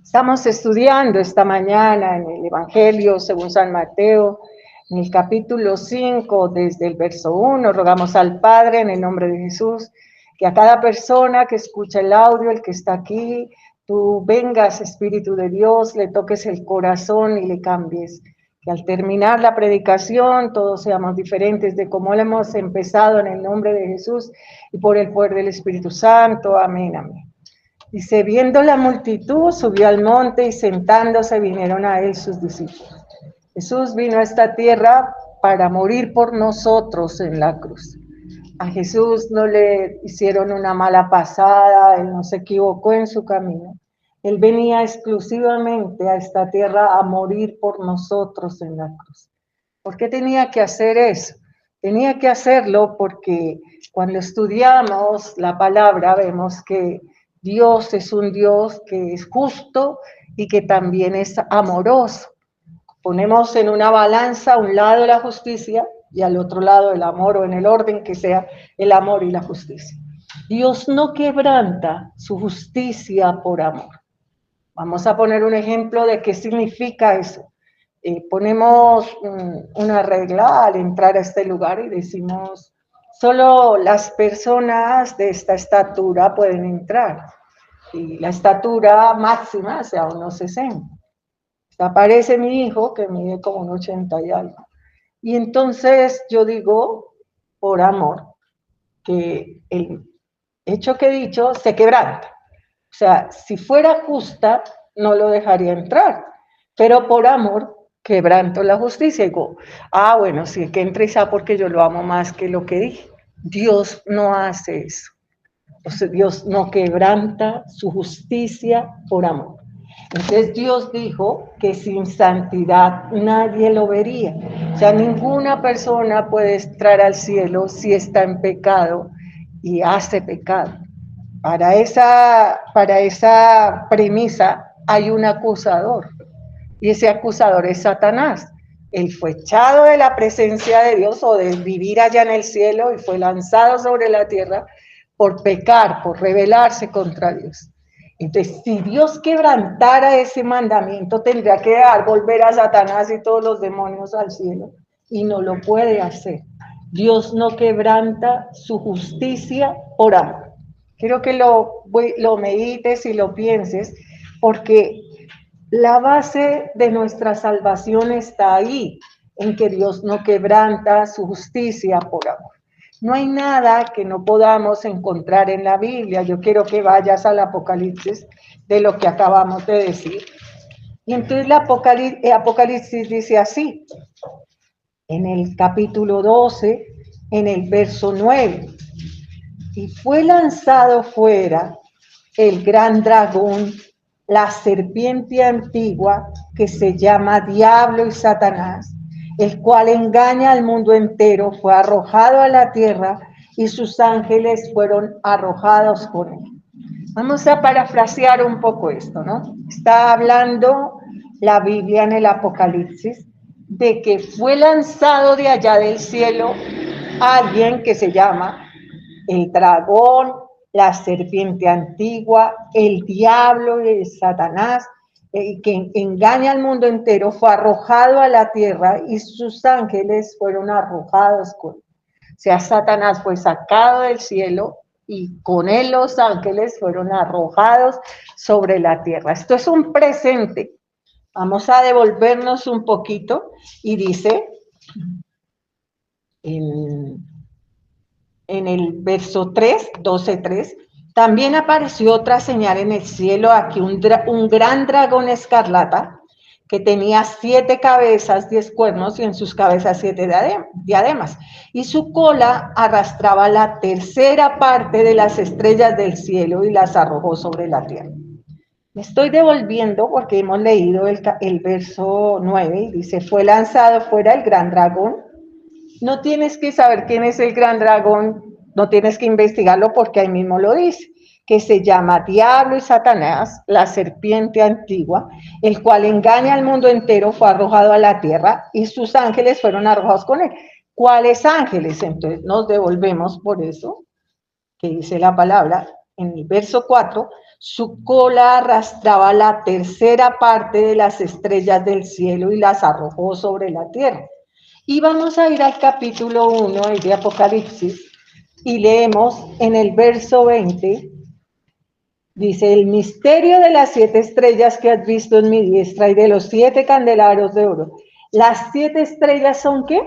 Estamos estudiando esta mañana en el Evangelio según San Mateo, en el capítulo 5, desde el verso 1. Rogamos al Padre en el nombre de Jesús, que a cada persona que escucha el audio, el que está aquí, tú vengas, Espíritu de Dios, le toques el corazón y le cambies. Que al terminar la predicación todos seamos diferentes de cómo lo hemos empezado, en el nombre de Jesús y por el poder del Espíritu Santo. Amén, amén. Dice, viendo la multitud, subió al monte y sentándose vinieron a él sus discípulos. Jesús vino a esta tierra para morir por nosotros en la cruz. A Jesús no le hicieron una mala pasada, él no se equivocó en su camino. Él venía exclusivamente a esta tierra a morir por nosotros en la cruz. ¿Por qué tenía que hacer eso? Tenía que hacerlo porque cuando estudiamos la palabra vemos que Dios es un Dios que es justo y que también es amoroso. Ponemos en una balanza a un lado la justicia y al otro lado el amor, o en el orden que sea el amor y la justicia. Dios no quebranta su justicia por amor. Vamos a poner un ejemplo de qué significa eso. Ponemos una regla al entrar a este lugar y decimos, solo las personas de esta estatura pueden entrar. Y la estatura máxima sea unos 60. Aparece mi hijo que mide como un 80 y algo. Y entonces yo digo, por amor, que el hecho que he dicho se quebranta. O sea, si fuera justa, no lo dejaría entrar. Pero por amor, quebranto la justicia. Y digo, bueno, sí, que entre ya porque yo lo amo más que lo que dije. Dios no hace eso. O sea, Dios no quebranta su justicia por amor. Entonces Dios dijo que sin santidad nadie lo vería. O sea, ninguna persona puede entrar al cielo si está en pecado y hace pecado. Para esa premisa hay un acusador. Y ese acusador es Satanás. Él fue echado de la presencia de Dios o de vivir allá en el cielo y fue lanzado sobre la tierra por pecar, por rebelarse contra Dios. Entonces, si Dios quebrantara ese mandamiento, tendría que volver a Satanás y todos los demonios al cielo, y no lo puede hacer. Dios no quebranta su justicia por amor. Quiero que lo medites y lo pienses, porque la base de nuestra salvación está ahí, en que Dios no quebranta su justicia por amor. No hay nada que no podamos encontrar en la Biblia. Yo quiero que vayas al Apocalipsis de lo que acabamos de decir. Y entonces el Apocalipsis dice así, en el capítulo 12, en el verso 9. Y fue lanzado fuera el gran dragón, la serpiente antigua, que se llama Diablo y Satanás, el cual engaña al mundo entero, fue arrojado a la tierra y sus ángeles fueron arrojados con él. Vamos a parafrasear un poco esto, ¿no? Está hablando la Biblia en el Apocalipsis de que fue lanzado de allá del cielo alguien que se llama el dragón, la serpiente antigua, el diablo y Satanás, que engaña al mundo entero, fue arrojado a la tierra y sus ángeles fueron arrojados con él. O sea, Satanás fue sacado del cielo y con él los ángeles fueron arrojados sobre la tierra. Esto es un presente. Vamos a devolvernos un poquito y dice en el verso 3, 12:3, también apareció otra señal en el cielo, aquí un gran dragón escarlata que tenía 7 cabezas, 10 cuernos y en sus cabezas 7 diademas. Y su cola arrastraba la tercera parte de las estrellas del cielo y las arrojó sobre la tierra. Me estoy devolviendo porque hemos leído el verso 9 y dice, fue lanzado fuera el gran dragón. No tienes que saber quién es el gran dragón, no tienes que investigarlo porque ahí mismo lo dice, que se llama Diablo y Satanás, la serpiente antigua, el cual engaña al mundo entero, fue arrojado a la tierra y sus ángeles fueron arrojados con él. ¿Cuáles ángeles? Entonces nos devolvemos por eso, que dice la palabra en el verso 4, Su cola arrastraba la tercera parte de las estrellas del cielo y las arrojó sobre la tierra. Y vamos a ir al capítulo 1 de Apocalipsis y leemos en el verso 20, dice, el misterio de las 7 estrellas que has visto en mi diestra y de los 7 candelabros de oro. Las 7 estrellas son ¿qué?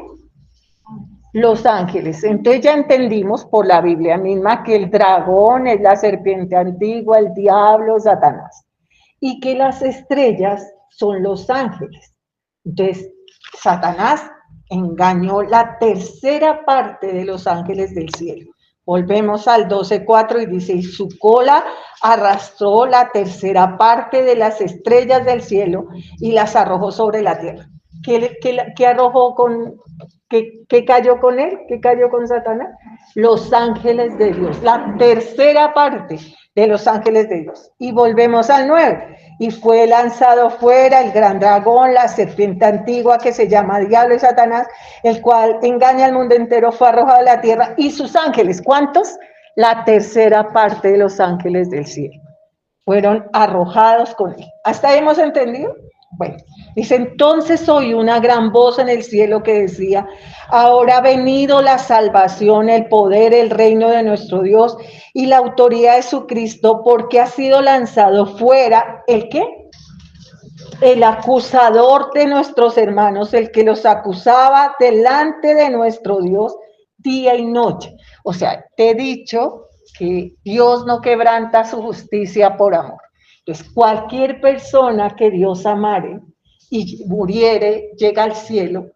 Los ángeles. Entonces ya entendimos por la Biblia misma que el dragón es la serpiente antigua, el diablo, Satanás, y que las estrellas son los ángeles. Entonces, Satanás engañó la tercera parte de los ángeles del cielo. Volvemos al 12:4 y dice, y su cola arrastró la tercera parte de las estrellas del cielo y las arrojó sobre la tierra. ¿Qué arrojó con, qué cayó con él? ¿Qué cayó con Satanás? Los ángeles de Dios, la tercera parte de los ángeles de Dios. Y volvemos al 9. Y fue lanzado fuera el gran dragón, la serpiente antigua que se llama Diablo y Satanás, el cual engaña al mundo entero, fue arrojado a la tierra, y sus ángeles, ¿cuántos? La tercera parte de los ángeles del cielo fueron arrojados con él. ¿Hasta ahí hemos entendido? Bueno, dice, entonces oí una gran voz en el cielo que decía, ahora ha venido la salvación, el poder, el reino de nuestro Dios y la autoridad de su Cristo, porque ha sido lanzado fuera, ¿el qué? El acusador de nuestros hermanos, el que los acusaba delante de nuestro Dios día y noche. O sea, te he dicho que Dios no quebranta su justicia por amor. Entonces, cualquier persona que Dios amare y muriere, llega al cielo,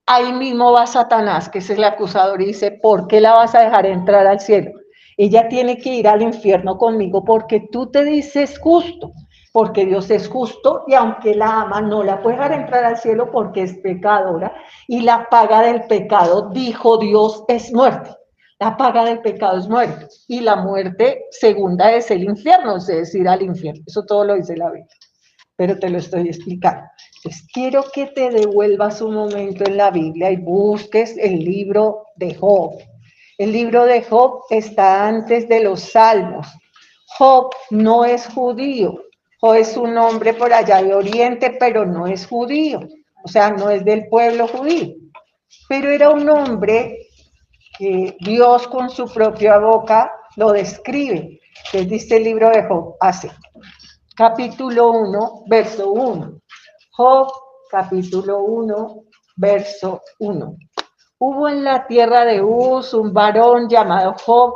ahí mismo va Satanás, que es el acusador, y dice, ¿por qué la vas a dejar entrar al cielo? Ella tiene que ir al infierno conmigo porque tú te dices justo, porque Dios es justo y aunque la ama, no la puede dejar entrar al cielo porque es pecadora y la paga del pecado, dijo Dios, es muerte. La paga del pecado es muerte y la muerte segunda es el infierno, es decir, al infierno. Eso todo lo dice la Biblia, pero te lo estoy explicando. Entonces, quiero que te devuelvas un momento en la Biblia y busques el libro de Job. El libro de Job está antes de los Salmos. Job no es judío. Job es un hombre por allá de Oriente, pero no es judío. O sea, no es del pueblo judío. Pero era un hombre que Dios con su propia boca lo describe. Entonces dice el libro de Job así. Capítulo 1, verso 1. Job, capítulo 1, verso 1. Hubo en la tierra de Uz un varón llamado Job,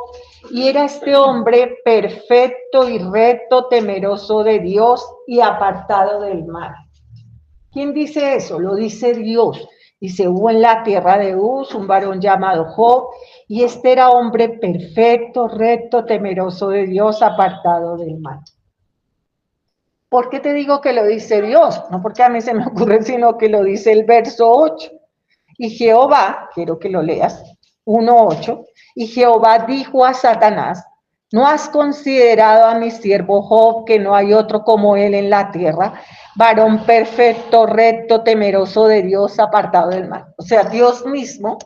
y era este hombre perfecto y recto, temeroso de Dios y apartado del mal. ¿Quién dice eso? Lo dice Dios. Dice, hubo en la tierra de Uz un varón llamado Job, y este era hombre perfecto, recto, temeroso de Dios, apartado del mal. ¿Por qué te digo que lo dice Dios? No porque a mí se me ocurre, sino que lo dice el verso 8. Y Jehová, quiero que lo leas, 1:8, y Jehová dijo a Satanás, ¿no has considerado a mi siervo Job, que no hay otro como él en la tierra, varón perfecto, recto, temeroso de Dios, apartado del mal? O sea, Dios mismo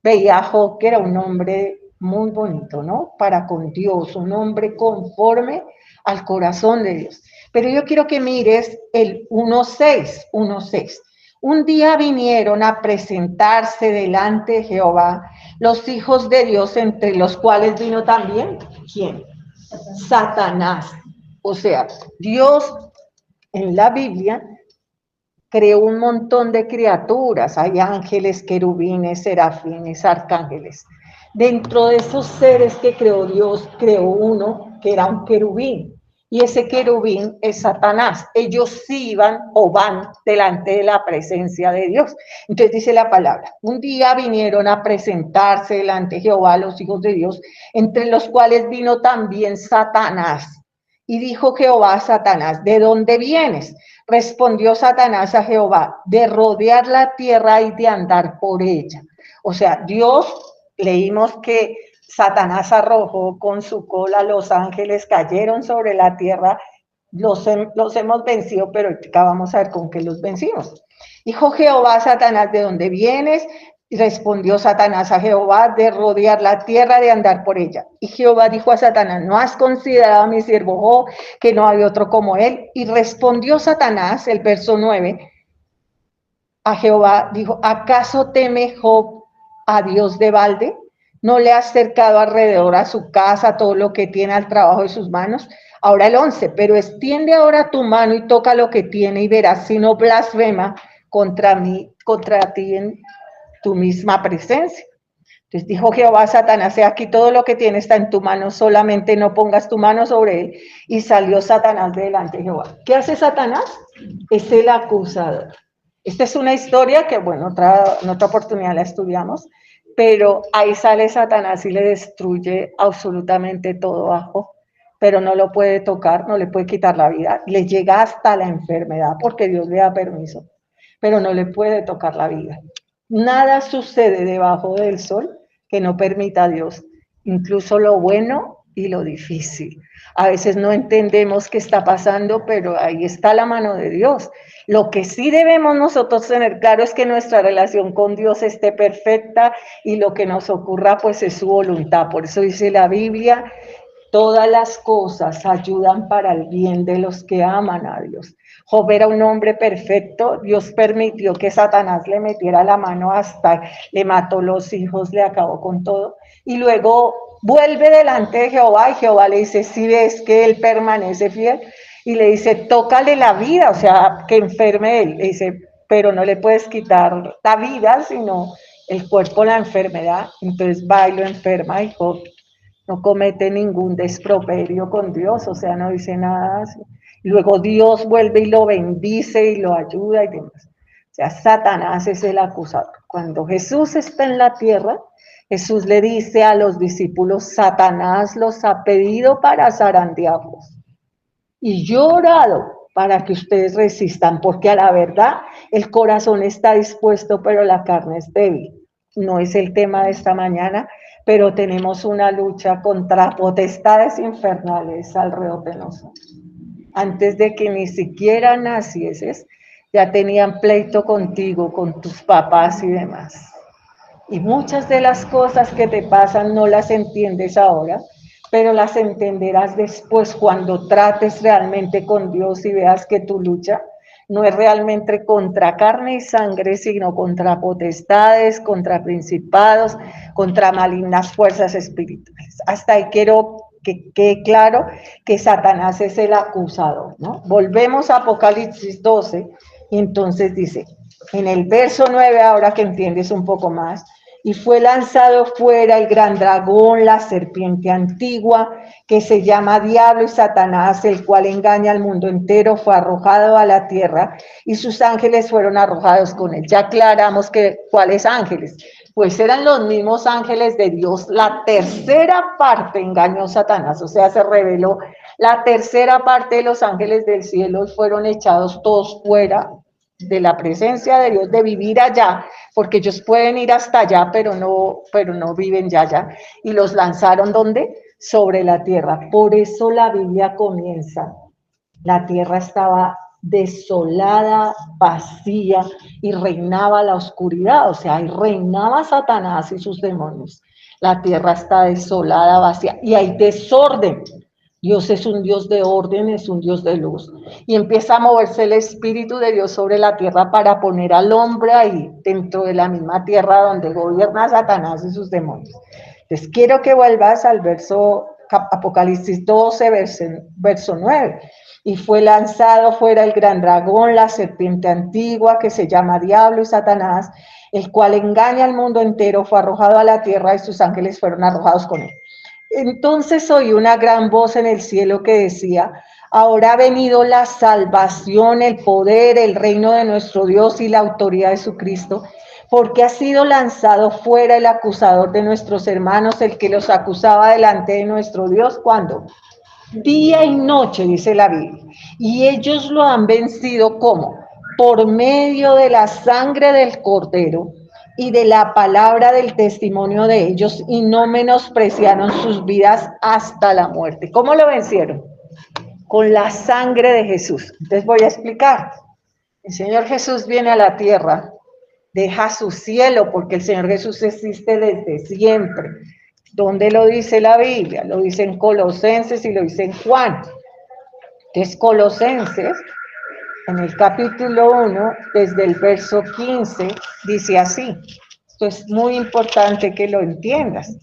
veía a Job que era un hombre muy bonito, ¿no? Para con Dios, un hombre conforme al corazón de Dios. Pero yo quiero que mires el 1:6. Un día vinieron a presentarse delante de Jehová los hijos de Dios, entre los cuales vino también, ¿quién? Satanás. O sea, Dios en la Biblia creó un montón de criaturas. Hay ángeles, querubines, serafines, arcángeles. Dentro de esos seres que creó Dios, creó uno que era un querubín. Y ese querubín es Satanás. Ellos sí iban o van delante de la presencia de Dios. Entonces dice la palabra, un día vinieron a presentarse delante de Jehová los hijos de Dios, entre los cuales vino también Satanás. Y dijo Jehová a Satanás, ¿de dónde vienes? Respondió Satanás a Jehová, de rodear la tierra y de andar por ella. O sea, Dios, leímos que Satanás arrojó con su cola, los ángeles cayeron sobre la tierra, los hemos vencido, pero acá vamos a ver con qué los vencimos. Dijo Jehová a Satanás, ¿de dónde vienes? Y respondió Satanás a Jehová de rodear la tierra, de andar por ella. Y Jehová dijo a Satanás, ¿no has considerado a mi siervo Job, que no hay otro como él? Y respondió Satanás, el verso 9, a Jehová, dijo, ¿acaso teme Job a Dios de balde? ¿No le has cercado alrededor a su casa todo lo que tiene al trabajo de sus manos? Ahora el 11, pero extiende ahora tu mano y toca lo que tiene y verás si no blasfema contra mí, contra ti en tu misma presencia. Entonces dijo Jehová a Satanás, he aquí todo lo que tiene está en tu mano, solamente no pongas tu mano sobre él. Y salió Satanás de delante de Jehová. ¿Qué hace Satanás? Es el acusador. Esta es una historia que, bueno, en otra oportunidad la estudiamos, pero ahí sale Satanás y le destruye absolutamente todo bajo, pero no lo puede tocar, no le puede quitar la vida, le llega hasta la enfermedad porque Dios le da permiso, pero no le puede tocar la vida. Nada sucede debajo del sol que no permita a Dios, incluso lo bueno y lo difícil. A veces no entendemos qué está pasando, pero ahí está la mano de Dios. Lo que sí debemos nosotros tener claro es que nuestra relación con Dios esté perfecta y lo que nos ocurra pues es su voluntad. Por eso dice la Biblia, todas las cosas ayudan para el bien de los que aman a Dios. Job era un hombre perfecto, Dios permitió que Satanás le metiera la mano hasta, le mató los hijos, le acabó con todo, y luego vuelve delante de Jehová y Jehová le dice, si ves que él permanece fiel, y le dice, tócale la vida, o sea, que enferme él, le dice, pero no le puedes quitar la vida, sino el cuerpo, la enfermedad, entonces va y lo enferma y Job no comete ningún desproperio con Dios, o sea, no dice nada así. Luego Dios vuelve y lo bendice y lo ayuda y demás. O sea, Satanás es el acusador. Cuando Jesús está en la tierra, Jesús le dice a los discípulos, Satanás los ha pedido para zarandearlos. Y yo he orado para que ustedes resistan, porque a la verdad el corazón está dispuesto, pero la carne es débil. No es el tema de esta mañana, pero tenemos una lucha contra potestades infernales alrededor de nosotros. Antes de que ni siquiera nacieses, ya tenían pleito contigo, con tus papás y demás. Y muchas de las cosas que te pasan no las entiendes ahora, pero las entenderás después cuando trates realmente con Dios y veas que tu lucha no es realmente contra carne y sangre, sino contra potestades, contra principados, contra malignas fuerzas espirituales. Hasta ahí quiero que quede claro que Satanás es el acusador, ¿no? Volvemos a Apocalipsis 12 y entonces dice, en el verso 9, ahora que entiendes un poco más, y fue lanzado fuera el gran dragón, la serpiente antigua, que se llama Diablo y Satanás, el cual engaña al mundo entero, fue arrojado a la tierra y sus ángeles fueron arrojados con él. Ya aclaramos que cuáles ángeles, pues eran los mismos ángeles de Dios. La tercera parte engañó Satanás, o sea, se reveló. La tercera parte de los ángeles del cielo fueron echados todos fuera de la presencia de Dios, de vivir allá, porque ellos pueden ir hasta allá, pero no viven ya allá, y los lanzaron ¿dónde? Sobre la tierra. Por eso la Biblia comienza, la tierra estaba desolada, vacía, y reinaba la oscuridad, o sea, y reinaba Satanás y sus demonios. La tierra está desolada, vacía, y hay desorden. Dios es un Dios de orden, es un Dios de luz. Y empieza a moverse el Espíritu de Dios sobre la tierra para poner al hombre ahí, dentro de la misma tierra donde gobierna Satanás y sus demonios. Entonces, quiero que vuelvas al verso Apocalipsis 12, verso 9. Y fue lanzado fuera el gran dragón, la serpiente antigua, que se llama Diablo y Satanás, el cual engaña al mundo entero, fue arrojado a la tierra y sus ángeles fueron arrojados con él. Entonces oí una gran voz en el cielo que decía, ahora ha venido la salvación, el poder, el reino de nuestro Dios y la autoridad de su Cristo, porque ha sido lanzado fuera el acusador de nuestros hermanos, el que los acusaba delante de nuestro Dios. ¿Cuándo? Día y noche, dice la Biblia. Y ellos lo han vencido, ¿cómo? Por medio de la sangre del Cordero y de la palabra del testimonio de ellos, y no menospreciaron sus vidas hasta la muerte. ¿Cómo lo vencieron? Con la sangre de Jesús. Entonces voy a explicar. El Señor Jesús viene a la tierra deja su cielo, porque el Señor Jesús existe desde siempre. ¿Dónde lo dice la Biblia? Lo dice en Colosenses y lo dice en Juan. Entonces, Colosenses, en el capítulo 1, desde el verso 15, dice así. Esto es muy importante que lo entiendas.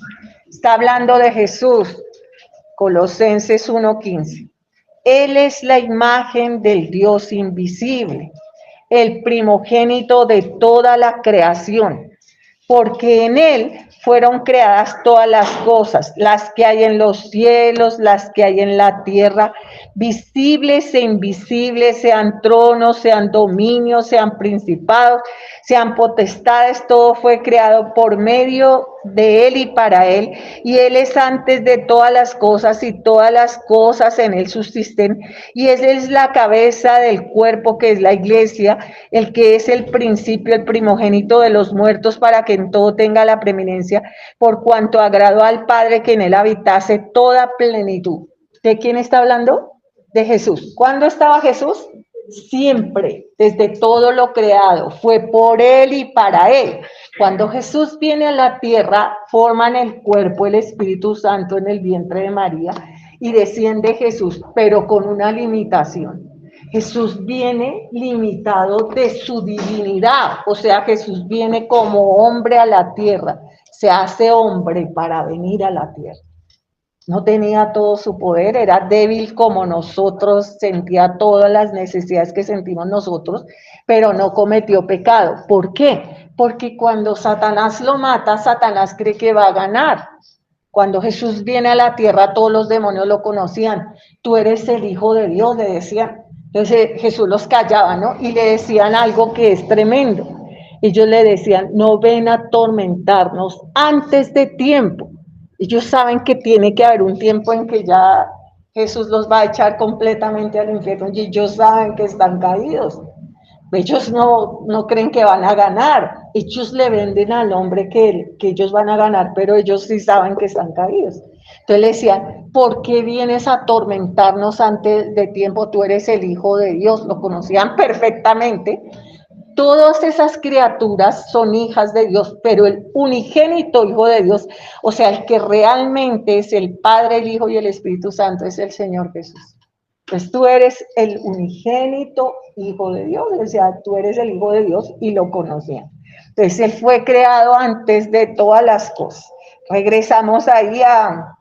Está hablando de Jesús, Colosenses 1:15. Él es la imagen del Dios invisible, el primogénito de toda la creación, porque en Él fueron creadas todas las cosas, las que hay en los cielos, las que hay en la tierra, visibles e invisibles, sean tronos, sean dominios, sean principados, sean potestades, todo fue creado por medio de Él y para Él, y Él es antes de todas las cosas, y todas las cosas en Él subsisten, y Él es la cabeza del cuerpo que es la iglesia, el que es el principio, el primogénito de los muertos, para que en todo tenga la preeminencia, por cuanto agradó al Padre que en Él habitase toda plenitud. ¿De quién está hablando? De Jesús. ¿Cuándo estaba Jesús? Siempre, desde todo lo creado, fue por Él y para Él. Cuando Jesús viene a la tierra, forman el cuerpo, el Espíritu Santo en el vientre de María, y desciende Jesús, pero con una limitación. Jesús viene limitado de su divinidad, o sea, Jesús viene como hombre a la tierra, se hace hombre para venir a la tierra. No tenía todo su poder, era débil como nosotros, sentía todas las necesidades que sentimos nosotros, pero no cometió pecado. ¿Por qué? Porque cuando Satanás lo mata, Satanás cree que va a ganar. Cuando Jesús viene a la tierra, todos los demonios lo conocían. Tú eres el Hijo de Dios, le decían. Entonces Jesús los callaba, ¿no? Y le decían algo que es tremendo. Ellos le decían, no ven a atormentarnos antes de tiempo. Ellos saben que tiene que haber un tiempo en que ya Jesús los va a echar completamente al infierno, y ellos saben que están caídos. Ellos no creen que van a ganar. Ellos le venden al hombre que ellos van a ganar, pero ellos sí saben que están caídos. Entonces le decían, ¿por qué vienes a atormentarnos antes de tiempo? Tú eres el Hijo de Dios. Lo conocían perfectamente. Todas esas criaturas son hijas de Dios, pero el unigénito Hijo de Dios, o sea, el que realmente es el Padre, el Hijo y el Espíritu Santo, es el Señor Jesús. Pues tú eres el unigénito Hijo de Dios, o sea, tú eres el Hijo de Dios, y lo conocían. Entonces, Él fue creado antes de todas las cosas. Regresamos ahí a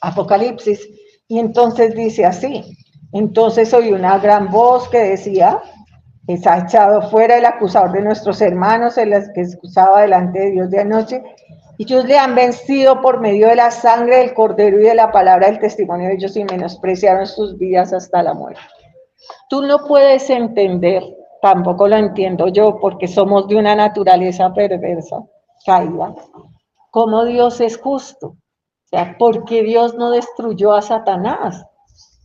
Apocalipsis, y entonces dice así: entonces oí una gran voz que decía, es echado fuera el acusador de nuestros hermanos, el que excusaba delante de Dios de anoche. Ellos le han vencido por medio de la sangre del Cordero y de la palabra del testimonio de ellos, y menospreciaron sus vidas hasta la muerte. Tú no puedes entender, tampoco lo entiendo yo, porque somos de una naturaleza perversa, caída, cómo Dios es justo. O sea, ¿por qué Dios no destruyó a Satanás?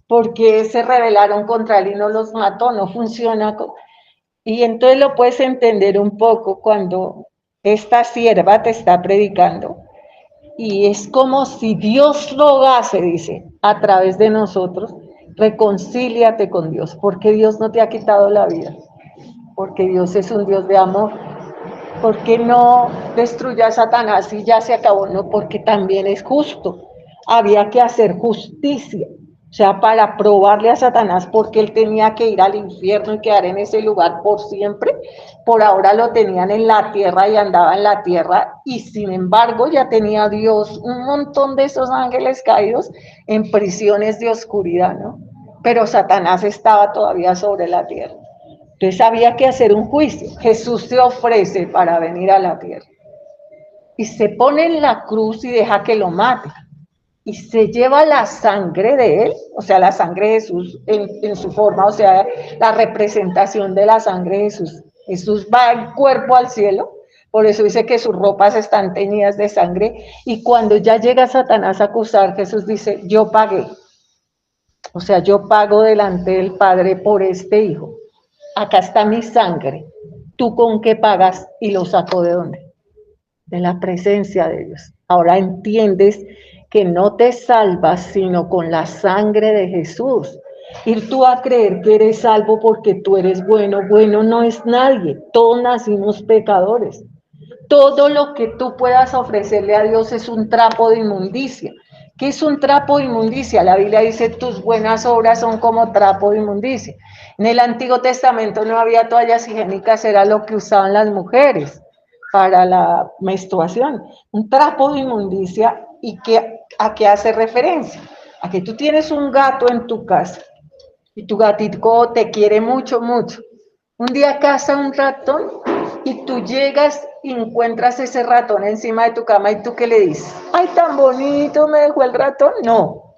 ¿Por qué se rebelaron contra él y no los mató? No funciona. Y entonces lo puedes entender un poco cuando esta sierva te está predicando, y es como si Dios rogase, dice, a través de nosotros, reconcíliate con Dios, porque Dios no te ha quitado la vida, porque Dios es un Dios de amor. ¿Por qué no destruya a Satanás y ya se acabó? No, porque también es justo. Había que hacer justicia, o sea, para probarle a Satanás, porque él tenía que ir al infierno y quedar en ese lugar por siempre. Por ahora lo tenían en la tierra y andaba en la tierra, y sin embargo ya tenía Dios un montón de esos ángeles caídos en prisiones de oscuridad, ¿no? Pero Satanás estaba todavía sobre la tierra. Entonces había que hacer un juicio. Jesús se ofrece para venir a la tierra y se pone en la cruz y deja que lo mate. Y se lleva la sangre de él, o sea, la sangre de Jesús en su forma, o sea, la representación de la sangre de Jesús. Jesús va en cuerpo al cielo, por eso dice que sus ropas están teñidas de sangre, y cuando ya llega Satanás a acusar, Jesús dice, yo pagué. O sea, yo pago delante del Padre por este hijo. Acá está mi sangre. ¿Tú con qué pagas? Y lo sacó ¿de dónde? De la presencia de Dios. Ahora entiendes que no te salvas sino con la sangre de Jesús. Ir tú a creer que eres salvo porque tú eres bueno. Bueno no es nadie. Todos nacimos pecadores. Todo lo que tú puedas ofrecerle a Dios es un trapo de inmundicia. ¿Qué es un trapo de inmundicia? La Biblia dice, tus buenas obras son como trapo de inmundicia. En el Antiguo Testamento no había toallas higiénicas, era lo que usaban las mujeres para la menstruación. Un trapo de inmundicia, ¿y a qué hace referencia? A que tú tienes un gato en tu casa y tu gatito te quiere mucho, mucho. Un día caza un ratón y tú llegas y encuentras ese ratón encima de tu cama y tú ¿qué le dices? Ay, tan bonito, me dejó el ratón. No,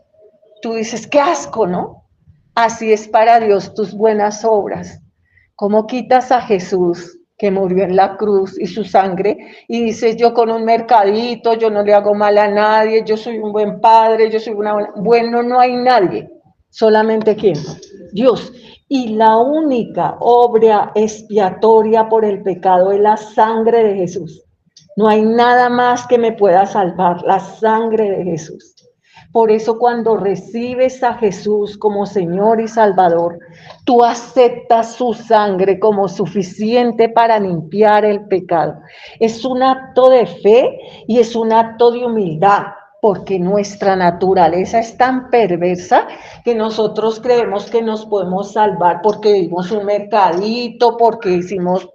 tú dices, qué asco, ¿no? Así es para Dios tus buenas obras. ¿Cómo quitas a Jesús que murió en la cruz y su sangre y dices, yo con un mercadito, yo no le hago mal a nadie, yo soy un buen padre, yo soy una buena... Bueno, no hay nadie, solamente ¿quién? Dios. Y la única obra expiatoria por el pecado es la sangre de Jesús. No hay nada más que me pueda salvar, la sangre de Jesús. Por eso cuando recibes a Jesús como Señor y Salvador, tú aceptas su sangre como suficiente para limpiar el pecado. Es un acto de fe y es un acto de humildad, porque nuestra naturaleza es tan perversa que nosotros creemos que nos podemos salvar porque dimos un mercadito, porque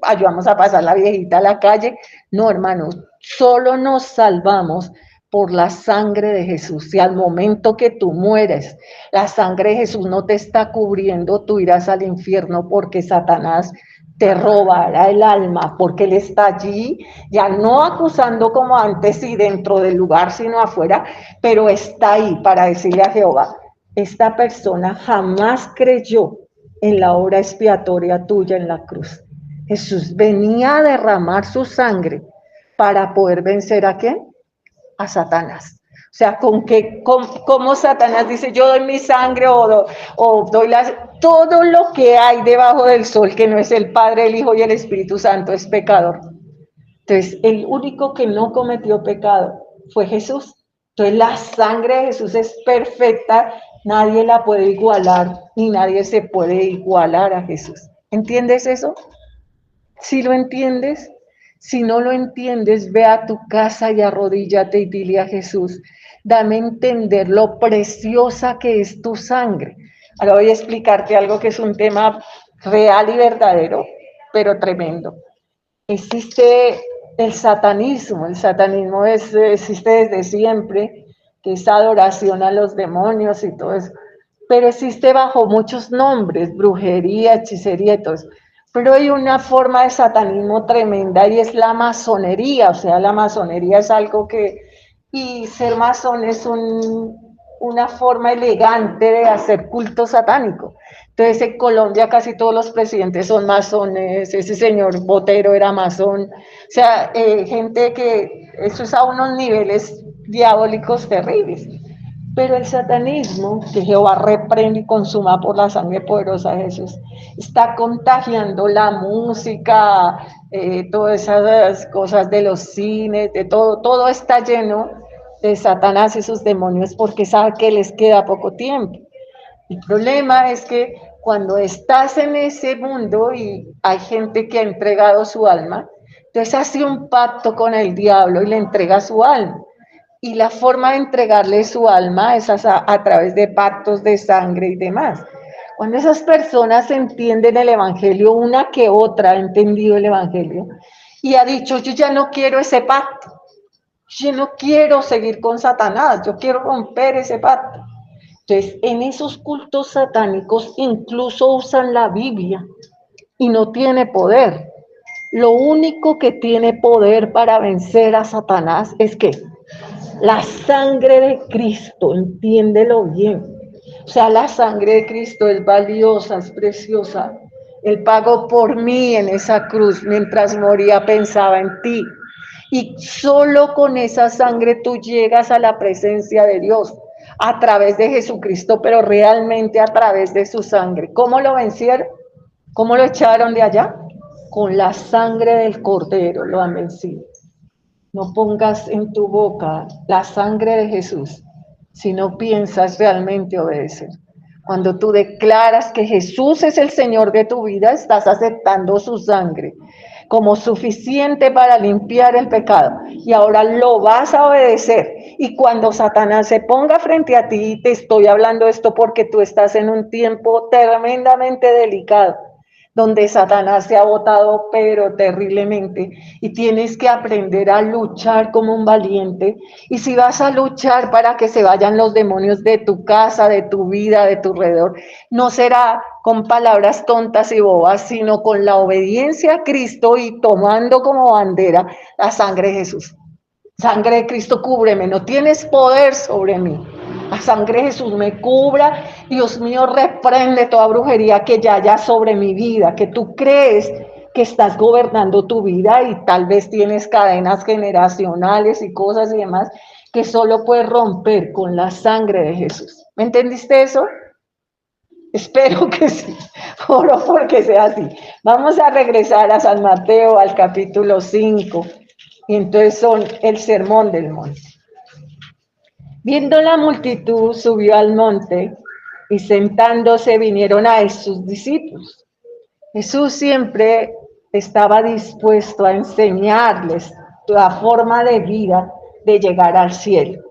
ayudamos a pasar la viejita a la calle. No, hermanos, solo nos salvamos por la sangre de Jesús. Si al momento que tú mueres, la sangre de Jesús no te está cubriendo, tú irás al infierno porque Satanás te robará el alma, porque él está allí, ya no acusando como antes y dentro del lugar, sino afuera, pero está ahí para decirle a Jehová, esta persona jamás creyó en la obra expiatoria tuya en la cruz. Jesús venía a derramar su sangre para poder vencer a ¿quién? A Satanás. O sea, cómo Satanás dice, yo doy mi sangre o doy todo lo que hay debajo del sol, que no es el Padre, el Hijo y el Espíritu Santo, es pecador. Entonces, el único que no cometió pecado fue Jesús. Entonces, la sangre de Jesús es perfecta, nadie la puede igualar, ni nadie se puede igualar a Jesús. ¿Entiendes eso? Si lo entiendes, si no lo entiendes, ve a tu casa y arrodíllate y dile a Jesús, dame a entender lo preciosa que es tu sangre. Ahora voy a explicarte algo que es un tema real y verdadero, pero tremendo. Existe el satanismo existe desde siempre, que es adoración a los demonios y todo eso, pero existe bajo muchos nombres, brujería, hechicería y todo eso. Pero hay una forma de satanismo tremenda y es la masonería, o sea, la masonería es algo y ser masón es una forma elegante de hacer culto satánico. Entonces en Colombia casi todos los presidentes son masones, ese señor Botero era masón, o sea, gente que eso es a unos niveles diabólicos terribles. Pero el satanismo, que Jehová reprende y consuma por la sangre poderosa de Jesús, está contagiando la música, todas esas cosas de los cines, de todo está lleno de Satanás y sus demonios porque sabe que les queda poco tiempo. El problema es que cuando estás en ese mundo y hay gente que ha entregado su alma, entonces hace un pacto con el diablo y le entrega su alma. Y la forma de entregarle su alma es a través de pactos de sangre y demás. Cuando esas personas entienden el Evangelio, una que otra ha entendido el Evangelio y ha dicho, yo ya no quiero ese pacto, yo no quiero seguir con Satanás, yo quiero romper ese pacto. Entonces, en esos cultos satánicos incluso usan la Biblia y no tiene poder. Lo único que tiene poder para vencer a Satanás es que la sangre de Cristo, entiéndelo bien. O sea, la sangre de Cristo es valiosa, es preciosa. Él pagó por mí en esa cruz. Mientras moría pensaba en ti. Y solo con esa sangre tú llegas a la presencia de Dios a través de Jesucristo, pero realmente a través de su sangre. ¿Cómo lo vencieron? ¿Cómo lo echaron de allá? Con la sangre del Cordero lo han vencido. No pongas en tu boca la sangre de Jesús si no piensas realmente obedecer. Cuando tú declaras que Jesús es el Señor de tu vida, estás aceptando su sangre como suficiente para limpiar el pecado. Y ahora lo vas a obedecer. Y cuando Satanás se ponga frente a ti, te estoy hablando esto porque tú estás en un tiempo tremendamente delicado, donde Satanás se ha botado, pero terriblemente, y tienes que aprender a luchar como un valiente. Y si vas a luchar para que se vayan los demonios de tu casa, de tu vida, de tu alrededor, no será con palabras tontas y bobas, sino con la obediencia a Cristo y tomando como bandera la sangre de Jesús. Sangre de Cristo, cúbreme, no tienes poder sobre mí. La sangre de Jesús me cubra. Dios mío, reprende toda brujería que ya haya sobre mi vida, que tú crees que estás gobernando tu vida y tal vez tienes cadenas generacionales y cosas y demás que solo puedes romper con la sangre de Jesús. ¿Me entendiste eso? Espero que sí. Oro porque sea así. Vamos a regresar a San Mateo, al capítulo 5. Y entonces son el sermón del monte. Viendo la multitud, subió al monte y sentándose vinieron a él sus discípulos. Jesús siempre estaba dispuesto a enseñarles la forma de vida de llegar al cielo.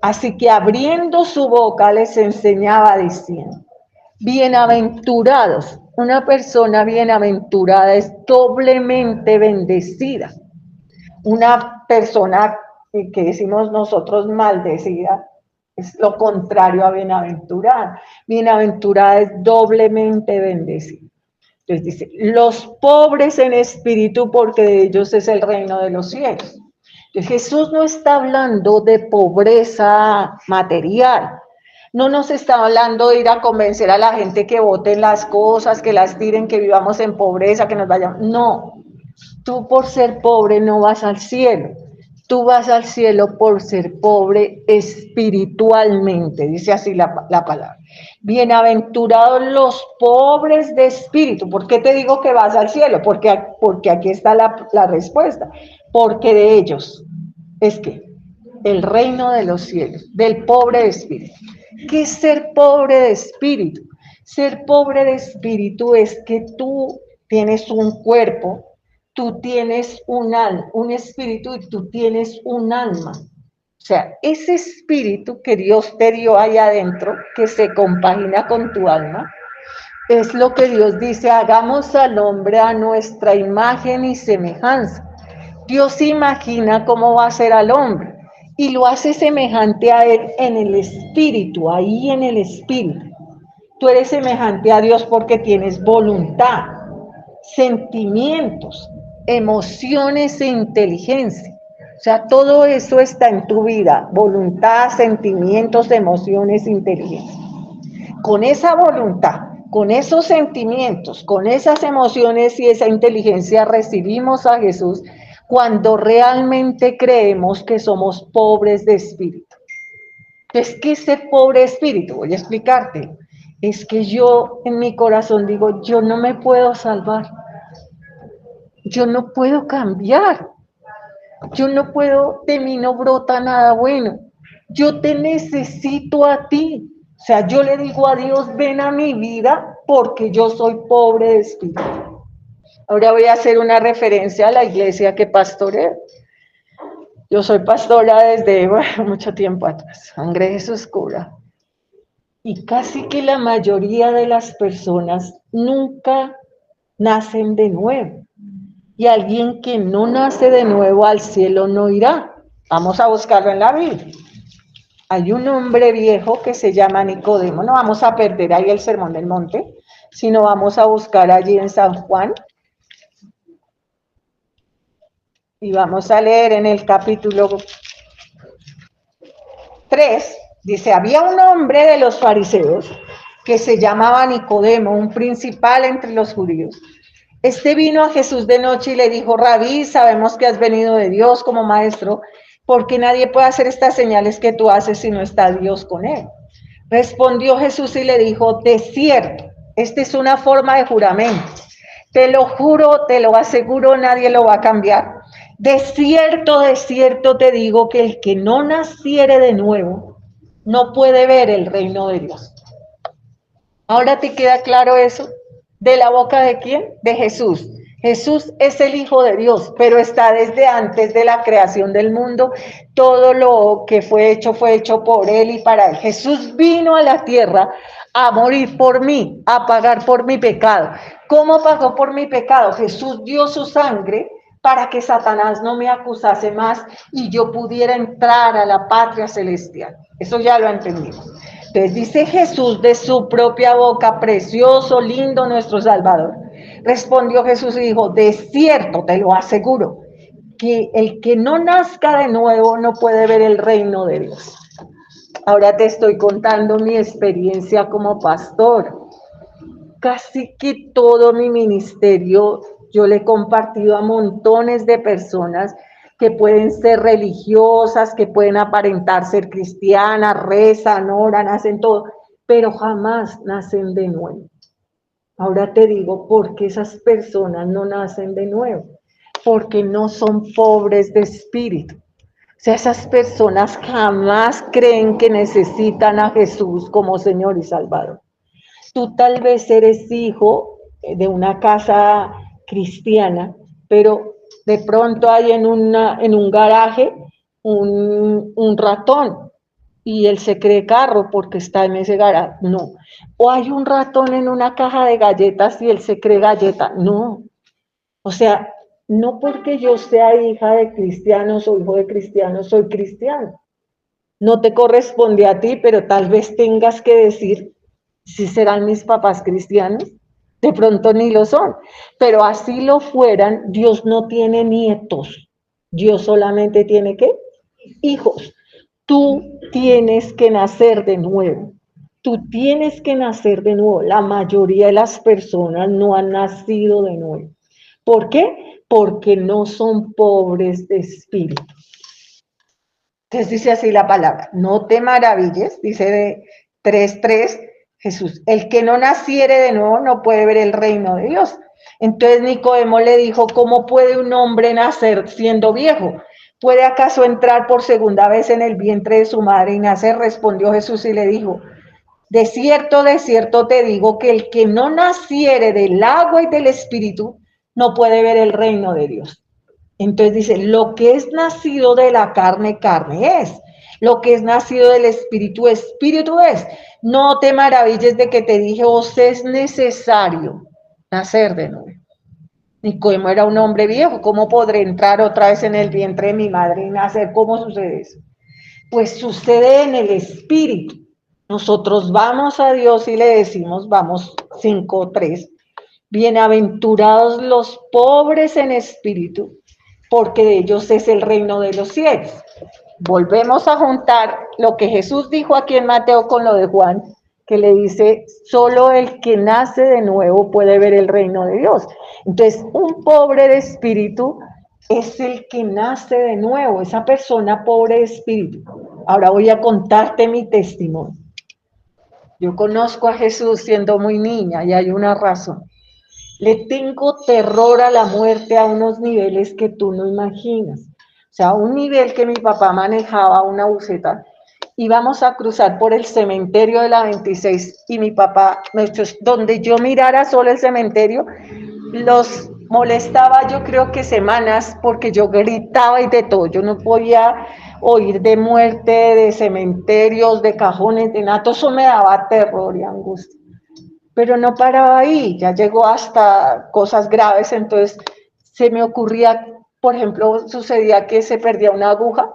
Así que abriendo su boca les enseñaba diciendo: bienaventurados, una persona bienaventurada es doblemente bendecida. Una persona que decimos nosotros maldecida es lo contrario a bienaventurada. Bienaventurada es doblemente bendecida. Entonces dice, los pobres en espíritu, porque de ellos es el reino de los cielos. Entonces Jesús no está hablando de pobreza material. No nos está hablando de ir a convencer a la gente que voten las cosas, que las tiren, que vivamos en pobreza, que nos vayan. No. Tú por ser pobre no vas al cielo. Tú vas al cielo por ser pobre espiritualmente, dice así la palabra. Bienaventurados los pobres de espíritu. ¿Por qué te digo que vas al cielo? Porque aquí está la respuesta. Porque de ellos es que el reino de los cielos, del pobre de espíritu. ¿Qué es ser pobre de espíritu? Ser pobre de espíritu es que tú tienes un cuerpo, tú tienes un espíritu y tú tienes un alma. O sea, ese espíritu que Dios te dio ahí adentro, que se compagina con tu alma, es lo que Dios dice: hagamos al hombre a nuestra imagen y semejanza. Dios imagina cómo va a ser al hombre y lo hace semejante a él en el espíritu, ahí en el espíritu. Tú eres semejante a Dios porque tienes voluntad, sentimientos, emociones e inteligencia. O sea, todo eso está en tu vida: voluntad, sentimientos, emociones, inteligencia. Con esa voluntad, con esos sentimientos, con esas emociones y esa inteligencia recibimos a Jesús cuando realmente creemos que somos pobres de espíritu. Entonces, ¿qué es ser pobre de espíritu? Voy a explicarte. Es que yo en mi corazón digo, yo no me puedo salvar. Yo no puedo cambiar. Yo no puedo, de mí no brota nada bueno. Yo te necesito a ti. O sea, yo le digo a Dios, ven a mi vida porque yo soy pobre de espíritu. Ahora voy a hacer una referencia a la iglesia que pastoreo. Yo soy pastora desde mucho tiempo atrás. Sangre de Jesús cura. Y casi que la mayoría de las personas nunca nacen de nuevo. Y alguien que no nace de nuevo al cielo no irá. Vamos a buscarlo en la Biblia. Hay un hombre viejo que se llama Nicodemo. No vamos a perder ahí el sermón del monte, sino vamos a buscar allí en San Juan. Y vamos a leer en el capítulo 3. Dice, había un hombre de los fariseos que se llamaba Nicodemo, un principal entre los judíos. Este vino a Jesús de noche y le dijo, Rabí, sabemos que has venido de Dios como maestro, porque nadie puede hacer estas señales que tú haces si no está Dios con él. Respondió Jesús y le dijo, de cierto, esta es una forma de juramento. Te lo juro, te lo aseguro, nadie lo va a cambiar. De cierto te digo que el que no naciere de nuevo no puede ver el reino de Dios. ¿Ahora te queda claro eso? ¿De la boca de quién? De Jesús. Jesús es el Hijo de Dios, pero está desde antes de la creación del mundo. Todo lo que fue hecho por Él y para Él. Jesús vino a la tierra a morir por mí, a pagar por mi pecado. ¿Cómo pagó por mi pecado? Jesús dio su sangre para que Satanás no me acusase más y yo pudiera entrar a la patria celestial. Eso ya lo entendimos. Entonces dice Jesús de su propia boca, precioso, lindo nuestro Salvador. Respondió Jesús y dijo, de cierto te lo aseguro, que el que no nazca de nuevo no puede ver el reino de Dios. Ahora te estoy contando mi experiencia como pastor. Casi que todo mi ministerio yo le he compartido a montones de personas que pueden ser religiosas, que pueden aparentar ser cristianas, rezan, oran, hacen todo, pero jamás nacen de nuevo. Ahora te digo, ¿por qué esas personas no nacen de nuevo? Porque no son pobres de espíritu. O sea, esas personas jamás creen que necesitan a Jesús como Señor y Salvador. Tú tal vez eres hijo de una casa cristiana, pero de pronto hay en un garaje un ratón y él se cree carro porque está en ese garaje. No. O hay un ratón en una caja de galletas y él se cree galleta. No. O sea, no porque yo sea hija de cristianos o hijo de cristianos, soy cristiano. No te corresponde a ti, pero tal vez tengas que decir si serán mis papás cristianos. De pronto ni lo son, pero así lo fueran, Dios no tiene nietos. Dios solamente tiene ¿qué? Hijos. Tú tienes que nacer de nuevo. Tú tienes que nacer de nuevo. La mayoría de las personas no han nacido de nuevo. ¿Por qué? Porque no son pobres de espíritu. Entonces dice así la palabra, no te maravilles, dice de 3:3 Jesús, el que no naciere de nuevo no puede ver el reino de Dios. Entonces Nicodemo le dijo, ¿cómo puede un hombre nacer siendo viejo? ¿Puede acaso entrar por segunda vez en el vientre de su madre y nacer? Respondió Jesús y le dijo, de cierto te digo que el que no naciere del agua y del espíritu no puede ver el reino de Dios. Entonces dice, lo que es nacido de la carne, carne es. Lo que es nacido del espíritu, espíritu es. No te maravilles de que te dije, os es necesario nacer de nuevo. Nicodemo era un hombre viejo, ¿cómo podré entrar otra vez en el vientre de mi madre y nacer? ¿Cómo sucede eso? Pues sucede en el espíritu. Nosotros vamos a Dios y le decimos, vamos 5:3, bienaventurados los pobres en espíritu, porque de ellos es el reino de los cielos. Volvemos a juntar lo que Jesús dijo aquí en Mateo con lo de Juan, que le dice, solo el que nace de nuevo puede ver el reino de Dios. Entonces, un pobre de espíritu es el que nace de nuevo, esa persona pobre de espíritu. Ahora voy a contarte mi testimonio. Yo conozco a Jesús siendo muy niña y hay una razón. Le tengo terror a la muerte a unos niveles que tú no imaginas. O sea, un nivel que mi papá manejaba una buseta. Íbamos a cruzar por el cementerio de la 26 y mi papá, donde yo mirara solo el cementerio, los molestaba yo creo que semanas porque yo gritaba y de todo. Yo no podía oír de muerte, de cementerios, de cajones, de nada. Todo eso me daba terror y angustia. Pero no paraba ahí, ya llegó hasta cosas graves, entonces se me ocurría, por ejemplo, sucedía que se perdía una aguja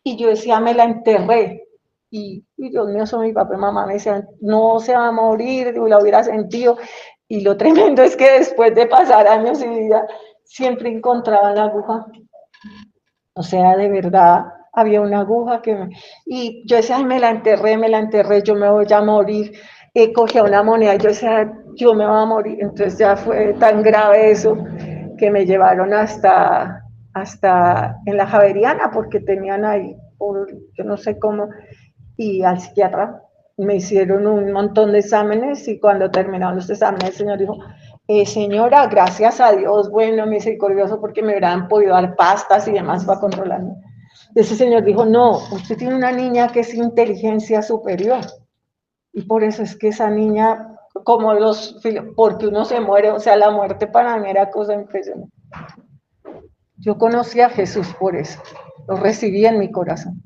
y yo decía, me la enterré. Y Dios mío, eso mi papá y mamá me decían, no se va a morir, yo la hubiera sentido. Y lo tremendo es que después de pasar años y vida, siempre encontraban la aguja. O sea, de verdad, había una aguja y yo decía, ay, me la enterré, yo me voy a morir. Cogía una moneda y yo decía, yo me voy a morir. Entonces ya fue tan grave eso que me llevaron hasta en la Javeriana porque tenían ahí, yo no sé cómo, y al psiquiatra me hicieron un montón de exámenes y cuando terminaron los exámenes el señor dijo, señora, gracias a Dios, bueno, misericordioso, porque me hubieran podido dar pastas y demás para controlarme. Ese señor dijo, no, usted tiene una niña que es inteligencia superior y por eso es que esa niña como porque uno se muere, o sea, la muerte para mí era cosa impresionante. Yo conocí a Jesús por eso, lo recibí en mi corazón.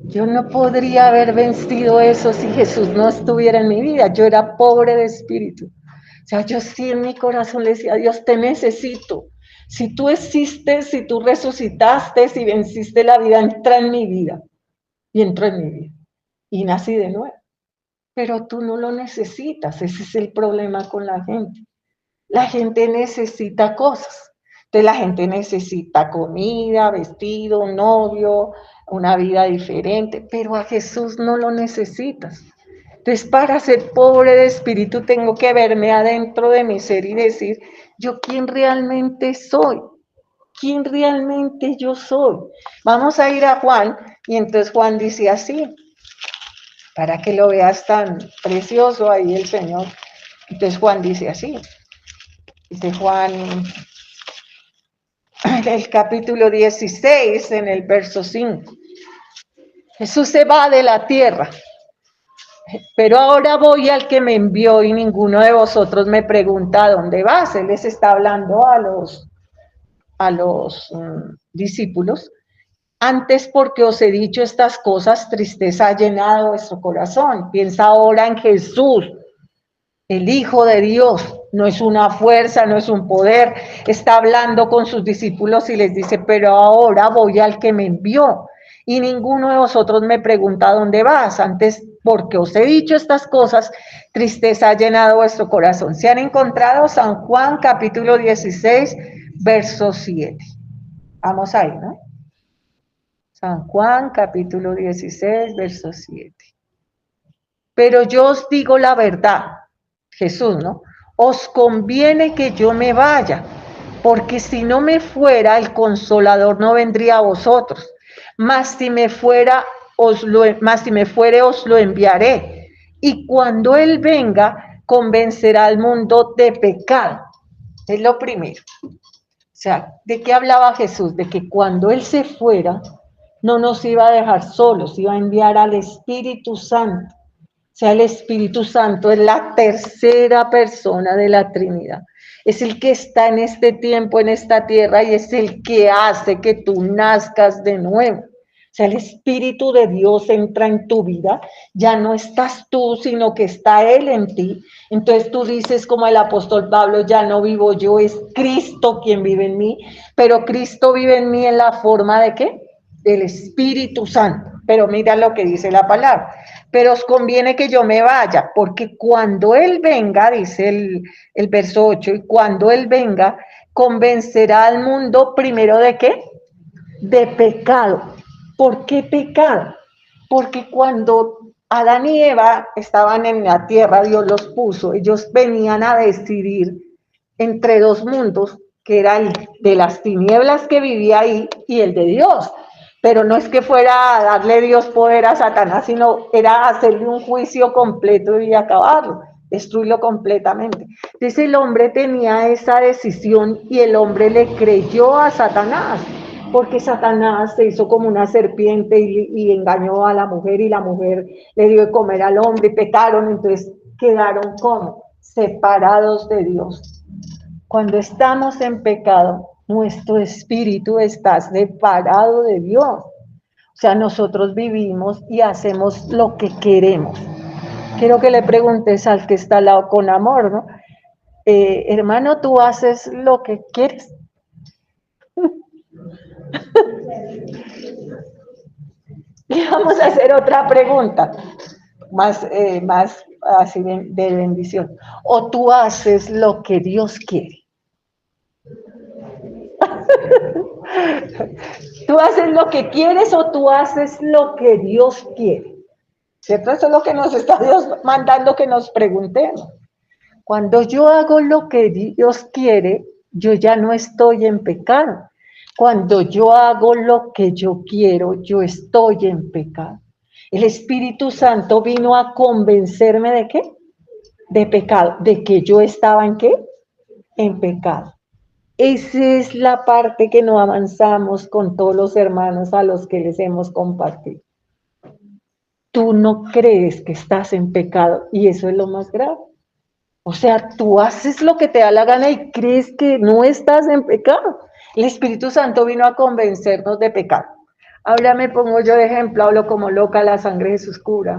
Yo no podría haber vencido eso si Jesús no estuviera en mi vida. Yo era pobre de espíritu. O sea, yo sí en mi corazón le decía, Dios, te necesito. Si tú existes, si tú resucitaste, si venciste la vida, entra en mi vida. Y entró en mi vida. Y nací de nuevo. Pero tú no lo necesitas. Ese es el problema con la gente. La gente necesita cosas. Entonces la gente necesita comida, vestido, un novio, una vida diferente, pero a Jesús no lo necesitas. Entonces para ser pobre de espíritu tengo que verme adentro de mi ser y decir, yo quién realmente soy, quién realmente yo soy. Vamos a ir a Juan y entonces Juan dice así, para que lo veas tan precioso ahí el Señor. Entonces Juan dice así, dice Juan, en el capítulo 16, en el verso 5. Jesús se va de la tierra, pero ahora voy al que me envió y ninguno de vosotros me pregunta a dónde vas. Él les está hablando a los discípulos. Antes porque os he dicho estas cosas, tristeza ha llenado vuestro corazón. Piensa ahora en Jesús, el Hijo de Dios. No es una fuerza, no es un poder. Está hablando con sus discípulos y les dice, pero ahora voy al que me envió. Y ninguno de vosotros me pregunta dónde vas. Antes, porque os he dicho estas cosas, tristeza ha llenado vuestro corazón. Se han encontrado San Juan capítulo 16, verso 7. Vamos ahí, ¿no? San Juan capítulo 16, verso 7. Pero yo os digo la verdad, Jesús, ¿no? Os conviene que yo me vaya, porque si no me fuera, el Consolador no vendría a vosotros. Mas si me fuere, os lo enviaré. Y cuando Él venga, convencerá al mundo de pecado. Es lo primero. O sea, ¿de qué hablaba Jesús? De que cuando Él se fuera, no nos iba a dejar solos, iba a enviar al Espíritu Santo. O sea, el Espíritu Santo es la tercera persona de la Trinidad. Es el que está en este tiempo, en esta tierra, y es el que hace que tú nazcas de nuevo. O sea, el Espíritu de Dios entra en tu vida. Ya no estás tú, sino que está Él en ti. Entonces tú dices como el apóstol Pablo, ya no vivo yo, es Cristo quien vive en mí. Pero Cristo vive en mí en la forma de ¿qué? Del Espíritu Santo. Pero mira lo que dice la palabra. Pero os conviene que yo me vaya, porque cuando Él venga, dice el verso 8, y cuando Él venga, convencerá al mundo primero de ¿qué? De pecado. ¿Por qué pecado? Porque cuando Adán y Eva estaban en la tierra, Dios los puso, ellos venían a decidir entre dos mundos, que era el de las tinieblas que vivía ahí y el de Dios. Pero no es que fuera a darle Dios poder a Satanás, sino era hacerle un juicio completo y acabarlo, destruirlo completamente. Entonces el hombre tenía esa decisión y el hombre le creyó a Satanás, porque Satanás se hizo como una serpiente y engañó a la mujer y la mujer le dio de comer al hombre y pecaron, entonces quedaron como separados de Dios. Cuando estamos en pecado, nuestro espíritu está separado de Dios. O sea, nosotros vivimos y hacemos lo que queremos. Quiero que le preguntes al que está al lado con amor, ¿no? Hermano, ¿tú haces lo que quieres? Y vamos a hacer otra pregunta, más así de bendición. ¿O tú haces lo que Dios quiere? ¿Tú haces lo que quieres o tú haces lo que Dios quiere? ¿Cierto? Eso es lo que nos está Dios mandando que nos preguntemos. Cuando yo hago lo que Dios quiere, yo ya no estoy en pecado. Cuando yo hago lo que yo quiero, yo estoy en pecado. El Espíritu Santo vino a convencerme ¿de qué? De pecado. ¿De que yo estaba en qué? En pecado. Esa es la parte que no avanzamos con todos los hermanos a los que les hemos compartido. Tú no crees que estás en pecado y eso es lo más grave. O sea, tú haces lo que te da la gana y crees que no estás en pecado. El Espíritu Santo vino a convencernos de pecado. Ahora me pongo yo de ejemplo, hablo como loca, la sangre de Jesús cura.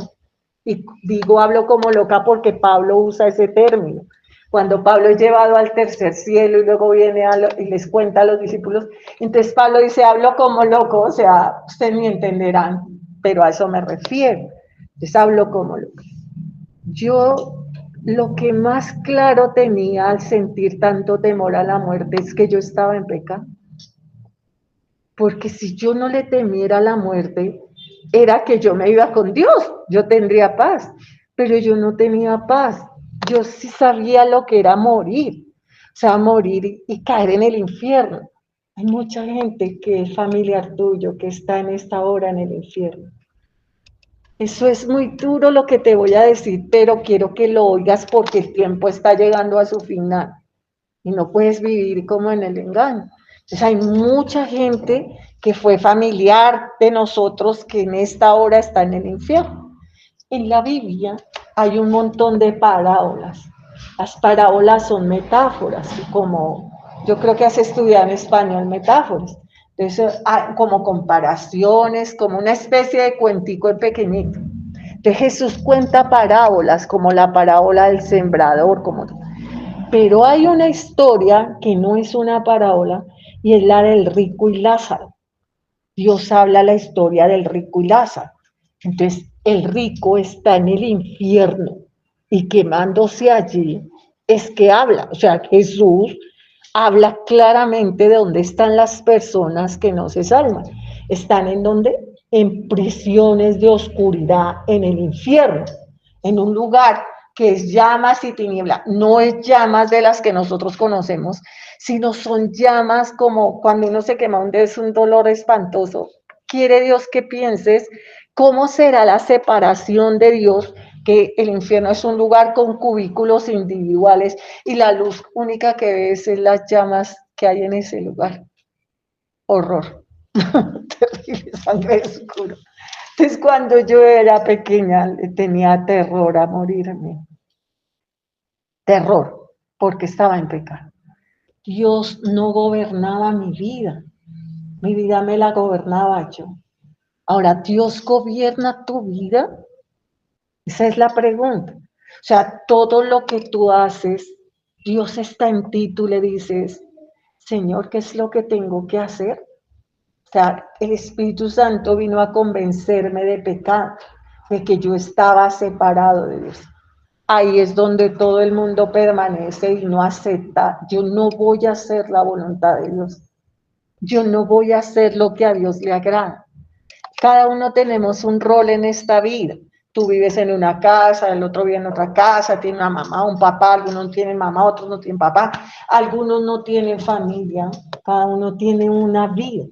Y digo hablo como loca porque Pablo usa ese término. Cuando Pablo es llevado al tercer cielo y luego viene y les cuenta a los discípulos, entonces Pablo dice, hablo como loco, o sea, ustedes ni entenderán, pero a eso me refiero. Entonces hablo como loco. Yo lo que más claro tenía al sentir tanto temor a la muerte es que yo estaba en pecado. Porque si yo no le temiera a la muerte, era que yo me iba con Dios, yo tendría paz, pero yo no tenía paz. Yo sí sabía lo que era morir, o sea, morir y caer en el infierno. Hay mucha gente que es familiar tuyo, que está en esta hora en el infierno. Eso es muy duro lo que te voy a decir, pero quiero que lo oigas porque el tiempo está llegando a su final y no puedes vivir como en el engaño. Entonces hay mucha gente que fue familiar de nosotros que en esta hora está en el infierno. En la Biblia hay un montón de parábolas. Las parábolas son metáforas, como yo creo que has estudiado en español metáforas. Entonces, como comparaciones, como una especie de cuentico en pequeñito. Entonces Jesús cuenta parábolas, como la parábola del sembrador, como pero hay una historia que no es una parábola y es la del rico y Lázaro. Dios habla la historia del rico y Lázaro. Entonces, el rico está en el infierno y quemándose allí es que habla. O sea, Jesús habla claramente de dónde están las personas que no se salvan. Están en donde? En prisiones de oscuridad, en el infierno, en un lugar que es llamas y tiniebla. No es llamas de las que nosotros conocemos, sino son llamas como cuando uno se quema un dedo, es un dolor espantoso. Quiere Dios que pienses cómo será la separación de Dios, que el infierno es un lugar con cubículos individuales y la luz única que ves es las llamas que hay en ese lugar. Horror. Terrible, sangre oscura. Entonces, cuando yo era pequeña, tenía terror a morirme. Terror, porque estaba en pecado. Dios no gobernaba mi vida me la gobernaba yo. Ahora, ¿Dios gobierna tu vida? Esa es la pregunta. O sea, todo lo que tú haces, Dios está en ti, tú le dices, Señor, ¿qué es lo que tengo que hacer? O sea, el Espíritu Santo vino a convencerme de pecado, de que yo estaba separado de Dios. Ahí es donde todo el mundo permanece y no acepta. Yo no voy a hacer la voluntad de Dios. Yo no voy a hacer lo que a Dios le agrada. Cada uno tenemos un rol en esta vida. Tú vives en una casa, el otro vive en otra casa, tiene una mamá, un papá, algunos tienen mamá, otros no tienen papá, algunos no tienen familia, cada uno tiene una vida.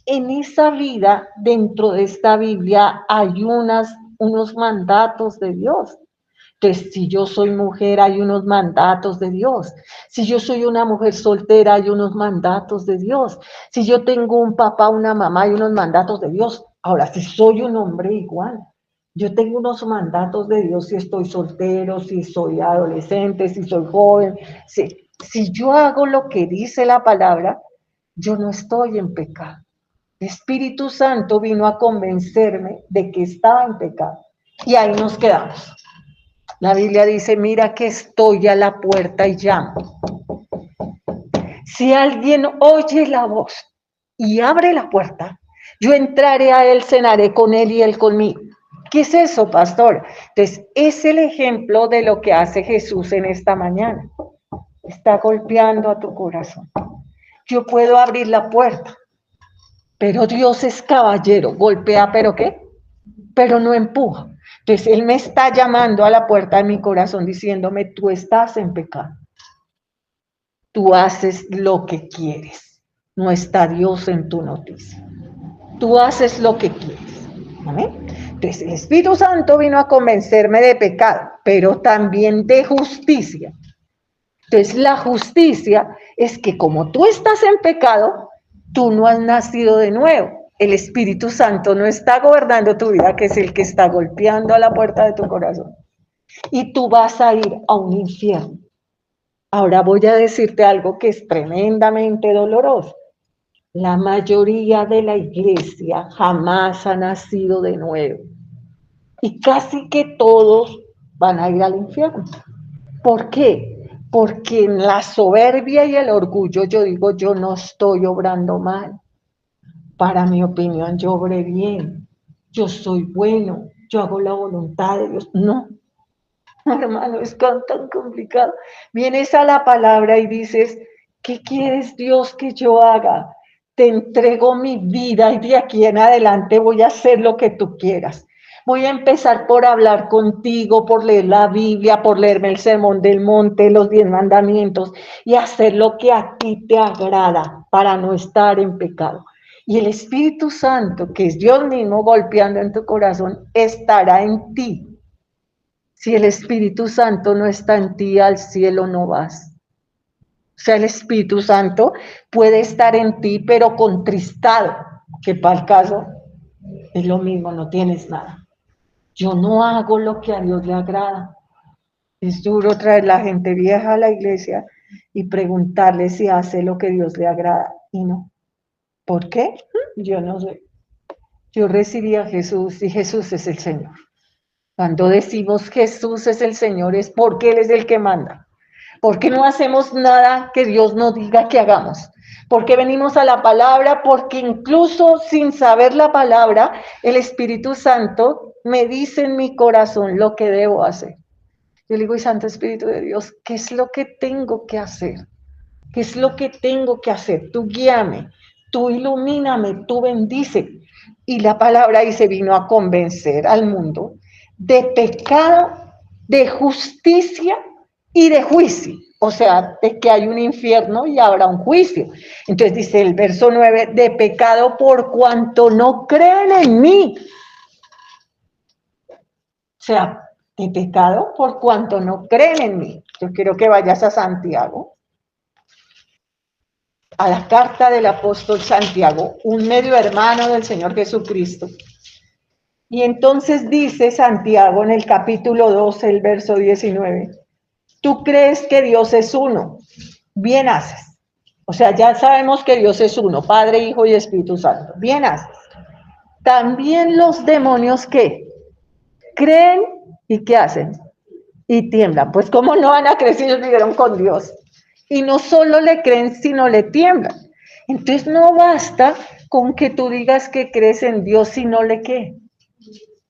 En esa vida, dentro de esta Biblia, hay unos mandatos de Dios. Entonces, si yo soy mujer, hay unos mandatos de Dios. Si yo soy una mujer soltera, hay unos mandatos de Dios. Si yo tengo un papá, una mamá, hay unos mandatos de Dios. Ahora, si soy un hombre igual, yo tengo unos mandatos de Dios si estoy soltero, si soy adolescente, si soy joven. Si yo hago lo que dice la palabra, yo no estoy en pecado. El Espíritu Santo vino a convencerme de que estaba en pecado. Y ahí nos quedamos. La Biblia dice, mira que estoy a la puerta y llamo. Si alguien oye la voz y abre la puerta, yo entraré a él, cenaré con él y él conmigo. ¿Qué es eso, pastor? Entonces, es el ejemplo de lo que hace Jesús en esta mañana. Está golpeando a tu corazón. Yo puedo abrir la puerta, pero Dios es caballero. Golpea, ¿pero qué? Pero no empuja. Entonces, Él me está llamando a la puerta de mi corazón diciéndome, tú estás en pecado. Tú haces lo que quieres. No está Dios en tu noticia. Tú haces lo que quieres. ¿Amén? Entonces, el Espíritu Santo vino a convencerme de pecado, pero también de justicia. Entonces, la justicia es que como tú estás en pecado, tú no has nacido de nuevo. El Espíritu Santo no está gobernando tu vida, que es el que está golpeando a la puerta de tu corazón. y tú vas a ir a un infierno. Ahora voy a decirte algo que es tremendamente doloroso. La mayoría de la iglesia jamás ha nacido de nuevo y casi que todos van a ir al infierno. ¿Por qué? Porque en la soberbia y el orgullo yo digo, yo no estoy obrando mal. Para mi opinión, yo obré bien. Yo soy bueno. Yo hago la voluntad de Dios. No, hermano, es tan complicado. Vienes a la palabra y dices, ¿qué quieres, Dios, que yo haga? Te entrego mi vida y de aquí en adelante voy a hacer lo que tú quieras. Voy a empezar por hablar contigo, por leer la Biblia, por leerme el Sermón del Monte, los 10 mandamientos y hacer lo que a ti te agrada para no estar en pecado. Y el Espíritu Santo, que es Dios mismo golpeando en tu corazón, estará en ti. Si el Espíritu Santo no está en ti, al cielo no vas. O sea, el Espíritu Santo puede estar en ti, pero contristado, que para el caso es lo mismo, no tienes nada. Yo no hago lo que a Dios le agrada. Es duro traer la gente vieja a la iglesia y preguntarle si hace lo que Dios le agrada y no. ¿Por qué? Yo no sé. Yo recibí a Jesús y Jesús es el Señor. Cuando decimos Jesús es el Señor es porque Él es el que manda. ¿Por qué no hacemos nada que Dios nos diga que hagamos? Porque venimos a la palabra, porque incluso sin saber la palabra, el Espíritu Santo me dice en mi corazón lo que debo hacer. Yo le digo, y Santo Espíritu de Dios, ¿qué es lo que tengo que hacer? ¿Qué es lo que tengo que hacer? Tú guíame, tú ilumíname, tú bendice. Y la palabra dice, vino a convencer al mundo de pecado, de justicia y de juicio. O sea, de que hay un infierno y habrá un juicio. Entonces dice el verso 9, de pecado por cuanto no creen en mí. O sea, de pecado por cuanto no creen en mí. Yo quiero que vayas a Santiago, a la carta del apóstol Santiago, un medio hermano del Señor Jesucristo. Y entonces dice Santiago en el capítulo 12, el verso 19, tú crees que Dios es uno, bien haces. O sea, ya sabemos que Dios es uno, Padre, Hijo y Espíritu Santo, bien haces. También los demonios, ¿qué? Creen y ¿qué hacen? Y tiemblan. Pues ¿cómo no van a creer si ellos vivieron con Dios? Y no solo le creen, sino le tiemblan. Entonces no basta con que tú digas que crees en Dios, sino le ¿qué?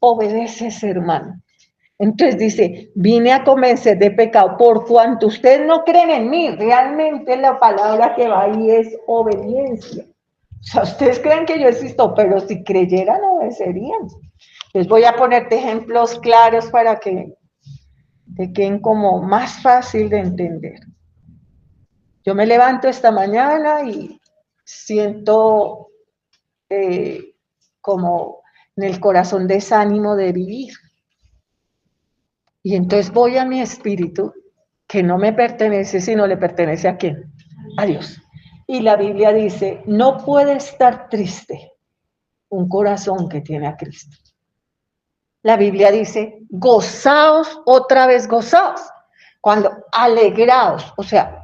Obedeces, hermano. Entonces dice, vine a convencer de pecado por cuanto ustedes no creen en mí. Realmente la palabra que va ahí es obediencia. O sea, ustedes creen que yo existo, pero si creyeran, obedecerían. Les voy a ponerte ejemplos claros para que te queden como más fácil de entender. Yo me levanto esta mañana y siento como en el corazón desánimo de vivir. Y entonces voy a mi espíritu, que no me pertenece, sino le pertenece ¿a quién? A Dios. Y la Biblia dice, no puede estar triste un corazón que tiene a Cristo. La Biblia dice, gozaos, otra vez gozaos. Cuando alegraos, o sea,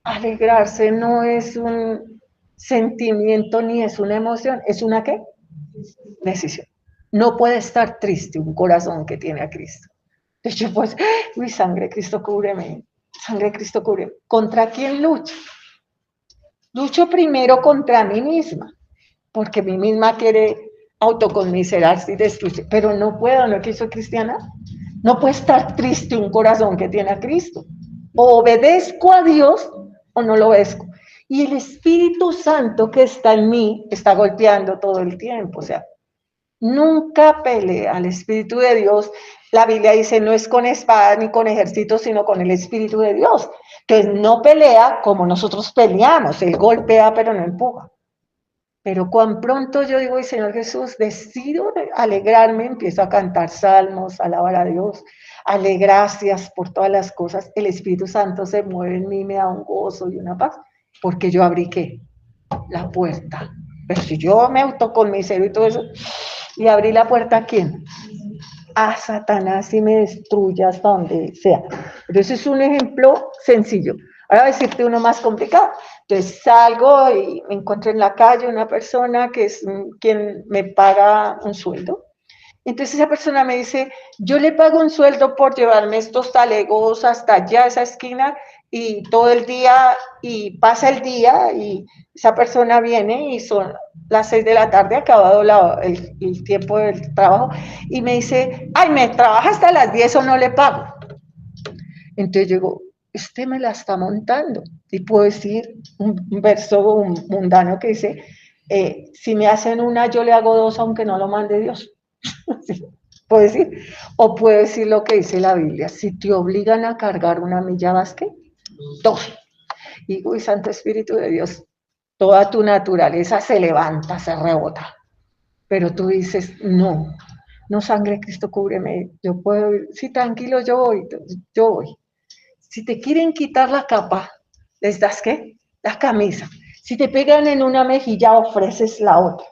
alegrarse no es un sentimiento ni es una emoción, es una ¿qué? Decisión. No puede estar triste un corazón que tiene a Cristo. Entonces yo pues, mi sangre Cristo cúbreme, sangre Cristo cúbreme. ¿Contra quién lucho? Lucho primero contra mí misma, porque mí misma quiere autoconmiserarse y destruirse, pero no puedo, no es que soy cristiana, no puede estar triste un corazón que tiene a Cristo. O obedezco a Dios o no lo obedezco. Y el Espíritu Santo que está en mí está golpeando todo el tiempo, o sea, nunca pelea al Espíritu de Dios. La Biblia dice, no es con espada ni con ejército, sino con el Espíritu de Dios. Entonces, no pelea como nosotros peleamos. Él golpea, pero no empuja. Pero cuán pronto yo digo, Señor Jesús, decido alegrarme, empiezo a cantar salmos, alabar a Dios, darle gracias por todas las cosas. El Espíritu Santo se mueve en mí, me da un gozo y una paz, porque yo abrí, ¿qué? La puerta. Pero si yo me autoconmisero y todo eso, ¿y abrí la puerta a quién? a Satanás y me destruya hasta donde sea. Pero ese es un ejemplo sencillo. Ahora voy a decirte uno más complicado. Entonces salgo y me encuentro en la calle una persona que es quien me paga un sueldo. Entonces esa persona me dice, yo le pago un sueldo por llevarme estos talegos hasta allá, esa esquina, y todo el día, y pasa el día, y esa persona viene y son las 6 de la tarde, acabado el tiempo del trabajo, y me dice, ay, me trabaja hasta las 10 o no le pago. Entonces yo digo, este me la está montando. Y puedo decir un verso mundano que dice, si me hacen una, yo le hago dos, aunque no lo mande Dios. ¿Sí? Puedo decir, o puedo decir lo que dice la Biblia, si te obligan a cargar una milla, ¿vas qué? Dos. Y uy, Santo Espíritu de Dios, toda tu naturaleza se levanta, se rebota. Pero tú dices, no, no, sangre de Cristo, cúbreme, yo puedo ir, sí, tranquilo, yo voy. Si te quieren quitar la capa, ¿les das qué? La camisa. Si te pegan en una mejilla, ofreces la otra.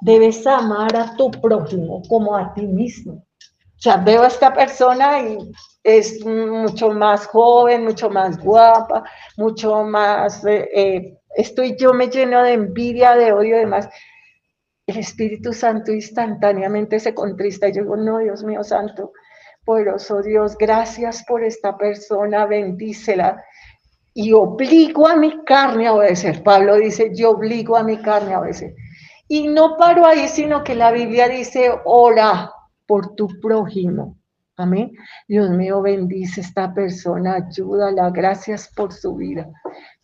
Debes amar a tu prójimo como a ti mismo. O sea, veo a esta persona y es mucho más joven, mucho más guapa, mucho más, yo me lleno de envidia, de odio y demás. El Espíritu Santo instantáneamente se contrista y yo digo, no, Dios mío santo, poderoso Dios, gracias por esta persona, bendícela. Y obligo a mi carne a obedecer. Pablo dice, yo obligo a mi carne a obedecer. Y no paro ahí, sino que la Biblia dice, ora por tu prójimo. Amén. Dios mío, bendice a esta persona, ayúdala, gracias por su vida.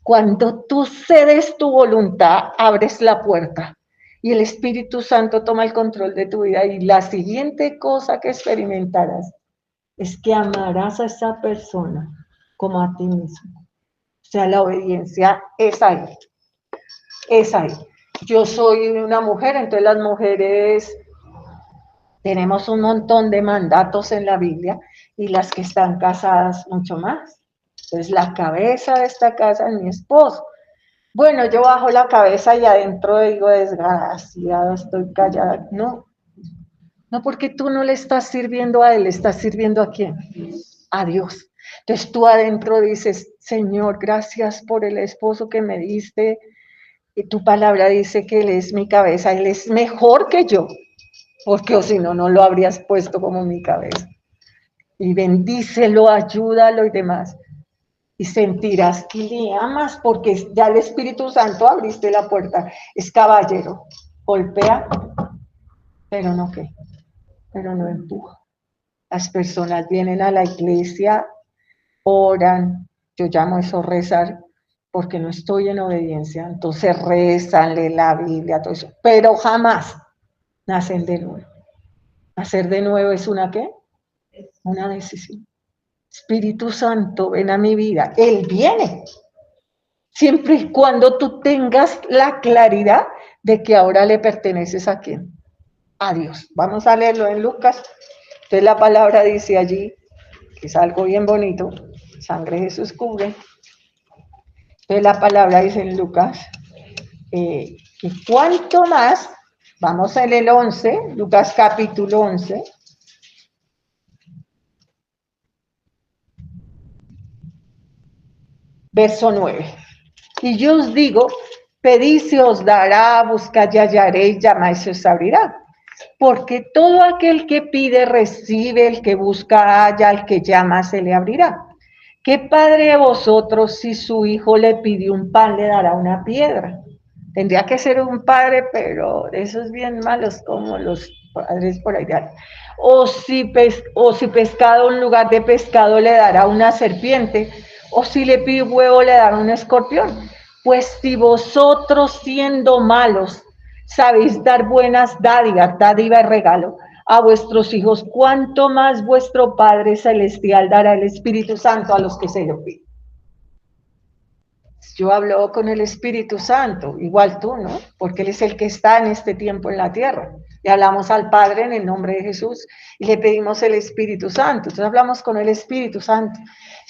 Cuando tú cedes tu voluntad, abres la puerta y el Espíritu Santo toma el control de tu vida. Y la siguiente cosa que experimentarás es que amarás a esa persona como a ti mismo. O sea, la obediencia es ahí, es ahí. Yo soy una mujer, entonces las mujeres tenemos un montón de mandatos en la Biblia y las que están casadas mucho más. Entonces la cabeza de esta casa es mi esposo. Bueno, yo bajo la cabeza y adentro digo, desgraciado, estoy callada. No, no, porque tú no le estás sirviendo a él, estás sirviendo a quién, a Dios. Entonces tú adentro dices, Señor, gracias por el esposo que me diste. Y tu palabra dice que él es mi cabeza, él es mejor que yo, porque o si no, no lo habrías puesto como mi cabeza. Y bendícelo, ayúdalo y demás. Y sentirás que le amas porque ya el Espíritu Santo abriste la puerta. Es caballero. Golpea, pero no qué, pero no empuja. Las personas vienen a la iglesia, oran, yo llamo eso rezar, porque no estoy en obediencia, entonces rezan, leen la Biblia, todo eso, pero jamás nacen de nuevo. Nacer de nuevo es una ¿qué? Una decisión. Espíritu Santo, ven a mi vida. Él viene, siempre y cuando tú tengas la claridad de que ahora le perteneces a quién, a Dios. Vamos a leerlo en Lucas. Entonces la palabra dice allí, que es algo bien bonito, sangre de Jesús cubre. Entonces la palabra dice en Lucas, que cuanto más, vamos en el 11, Lucas capítulo 11, verso 9. Y yo os digo, pedid se os dará, buscad y hallaréis, llamáis se os abrirá. Porque todo aquel que pide recibe, el que busca halla, al que llama se le abrirá. ¿Qué padre de vosotros si su hijo le pidió un pan le dará una piedra? Tendría que ser un padre, pero esos bien malos como los padres por ahí. O si pescado en lugar de pescado le dará una serpiente, o si le pide huevo le dará un escorpión. Pues si vosotros siendo malos sabéis dar buenas dádivas, dádiva y regalo a vuestros hijos, cuánto más vuestro Padre Celestial dará el Espíritu Santo a los que se lo piden. Yo hablo con el Espíritu Santo, igual tú, ¿no? Porque Él es el que está en este tiempo en la tierra. Le hablamos al Padre en el nombre de Jesús y le pedimos el Espíritu Santo. Entonces hablamos con el Espíritu Santo.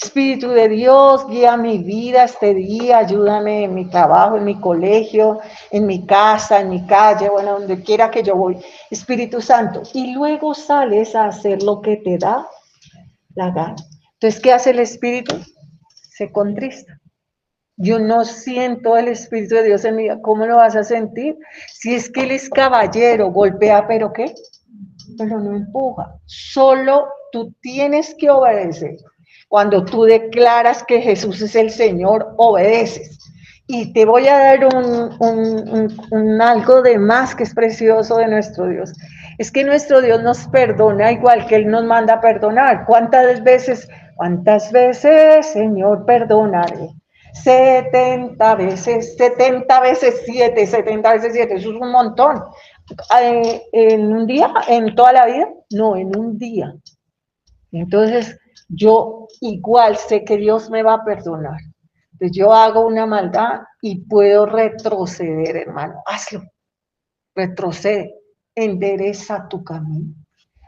Espíritu de Dios, guía mi vida este día, ayúdame en mi trabajo, en mi colegio, en mi casa, en mi calle, bueno, donde quiera que yo voy. Espíritu Santo. Y luego sales a hacer lo que te da la gana. Entonces, ¿qué hace el Espíritu? Se contrista. Yo no siento el Espíritu de Dios en mi vida. ¿Cómo lo vas a sentir? Si es que Él es caballero, golpea, pero ¿qué? Pero no empuja. Solo tú tienes que obedecer. Cuando tú declaras que Jesús es el Señor, obedeces. Y te voy a dar un algo de más que es precioso de nuestro Dios. Es que nuestro Dios nos perdona igual que Él nos manda a perdonar. ¿Cuántas veces, Señor, perdonaré? 70 veces, 70 veces 7, 70 veces 7, eso es un montón. ¿En un día? ¿En toda la vida? No, en un día. Entonces, yo igual sé que Dios me va a perdonar. Entonces, yo hago una maldad y puedo retroceder, hermano. Hazlo. Retrocede. Endereza tu camino.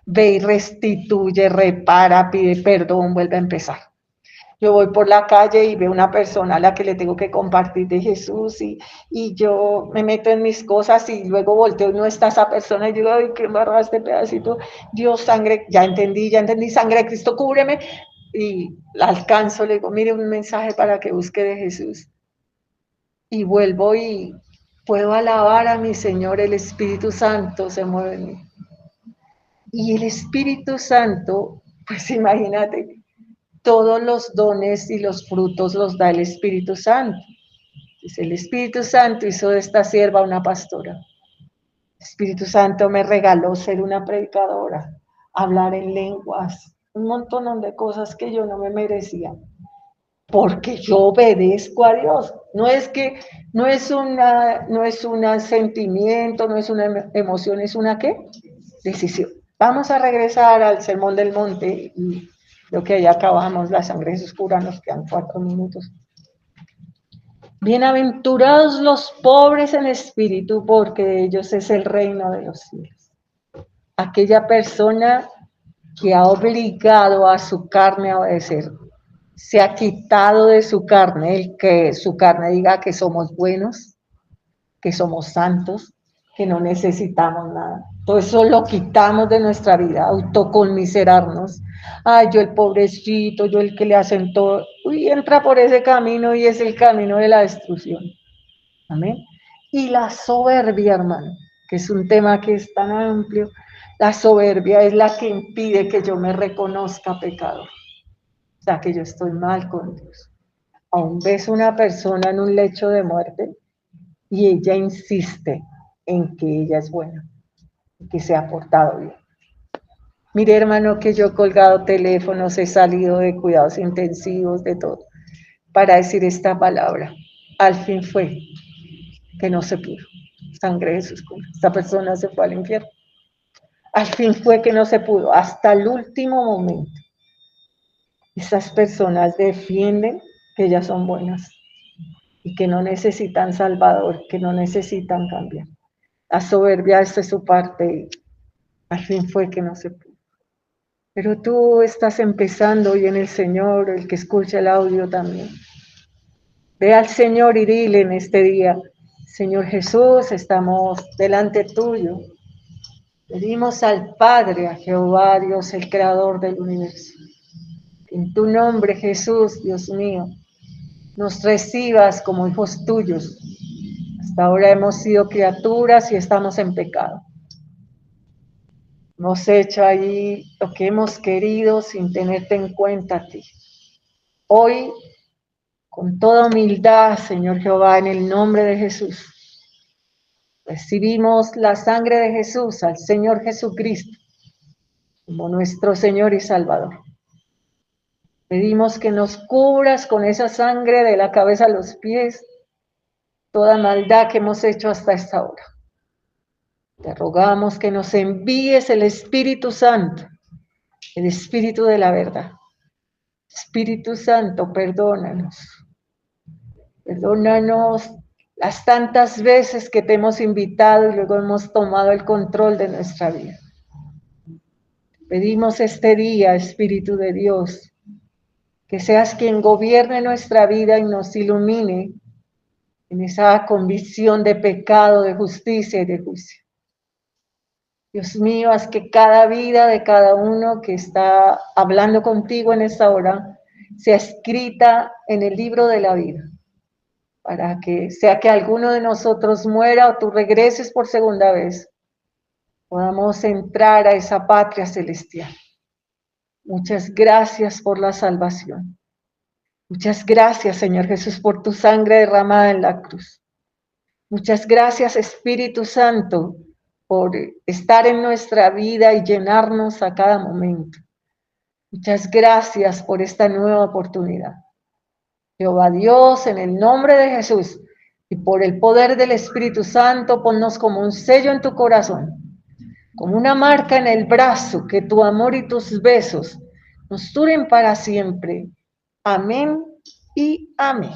Ve y restituye, repara, pide perdón, vuelve a empezar. Yo voy por la calle y veo una persona a la que le tengo que compartir de Jesús y yo me meto en mis cosas y luego volteo y no está esa persona y digo, ay, qué embarrada este pedacito. Dios, sangre, ya entendí, sangre de Cristo, cúbreme. Y la alcanzo, le digo, mire un mensaje para que busque de Jesús. Y vuelvo y puedo alabar a mi Señor, el Espíritu Santo se mueve en mí. Y el Espíritu Santo, pues imagínate, todos los dones y los frutos los da el Espíritu Santo. Pues el Espíritu Santo hizo de esta sierva una pastora. El Espíritu Santo me regaló ser una predicadora, hablar en lenguas, un montón de cosas que yo no me merecía, porque yo obedezco a Dios. No es que, no es un sentimiento, no es una emoción, es una ¿qué? Decisión. Vamos a regresar al Sermón del Monte y lo que ya acabamos, la sangre de Jesús cura, nos quedan 4 minutos. Bienaventurados los pobres en espíritu, porque de ellos es el reino de los cielos. Aquella persona que ha obligado a su carne a obedecer, se ha quitado de su carne el que su carne diga que somos buenos, que somos santos, que no necesitamos nada. Todo eso lo quitamos de nuestra vida, autoconmiserarnos. Ay, yo el pobrecito, yo el que le hacen todo. Uy, entra por ese camino y es el camino de la destrucción. Amén. Y la soberbia, hermano, que es un tema que es tan amplio, la soberbia es la que impide que yo me reconozca pecador. O sea, que yo estoy mal con Dios. Aún ves una persona en un lecho de muerte y ella insiste en que ella es buena, que se ha portado bien. Mire, hermano, que yo he colgado teléfonos, he salido de cuidados intensivos, de todo, para decir esta palabra. Al fin fue que no se pudo. Sangre de Jesús. Esta persona se fue al infierno. Al fin fue que no se pudo, hasta el último momento. Esas personas defienden que ellas son buenas y que no necesitan salvador, que no necesitan cambiar. La soberbia, esta es su parte, y al fin fue que no se pudo. Pero tú estás empezando hoy en el Señor, el que escucha el audio también. Ve al Señor y dile en este día, Señor Jesús, estamos delante tuyo. Pedimos al Padre, a Jehová, Dios, el creador del universo. En tu nombre, Jesús, Dios mío, nos recibas como hijos tuyos. Hasta ahora hemos sido criaturas y estamos en pecado. Hemos hecho ahí lo que hemos querido sin tenerte en cuenta a ti. Hoy, con toda humildad, Señor Jehová, en el nombre de Jesús, recibimos la sangre de Jesús, al Señor Jesucristo, como nuestro Señor y Salvador. Pedimos que nos cubras con esa sangre de la cabeza a los pies, toda maldad que hemos hecho hasta esta hora. Te rogamos que nos envíes el Espíritu Santo, el Espíritu de la verdad. Espíritu Santo, perdónanos. Perdónanos las tantas veces que te hemos invitado y luego hemos tomado el control de nuestra vida. Pedimos este día, Espíritu de Dios, que seas quien gobierne nuestra vida y nos ilumine en esa convicción de pecado, de justicia y de juicio. Dios mío, haz que cada vida de cada uno que está hablando contigo en esta hora sea escrita en el libro de la vida, para que sea que alguno de nosotros muera o tú regreses por segunda vez, podamos entrar a esa patria celestial. Muchas gracias por la salvación. Muchas gracias, Señor Jesús, por tu sangre derramada en la cruz. Muchas gracias, Espíritu Santo, por estar en nuestra vida y llenarnos a cada momento. Muchas gracias por esta nueva oportunidad. Jehová Dios, en el nombre de Jesús y por el poder del Espíritu Santo, ponnos como un sello en tu corazón, como una marca en el brazo, que tu amor y tus besos nos duren para siempre. Amén y amén.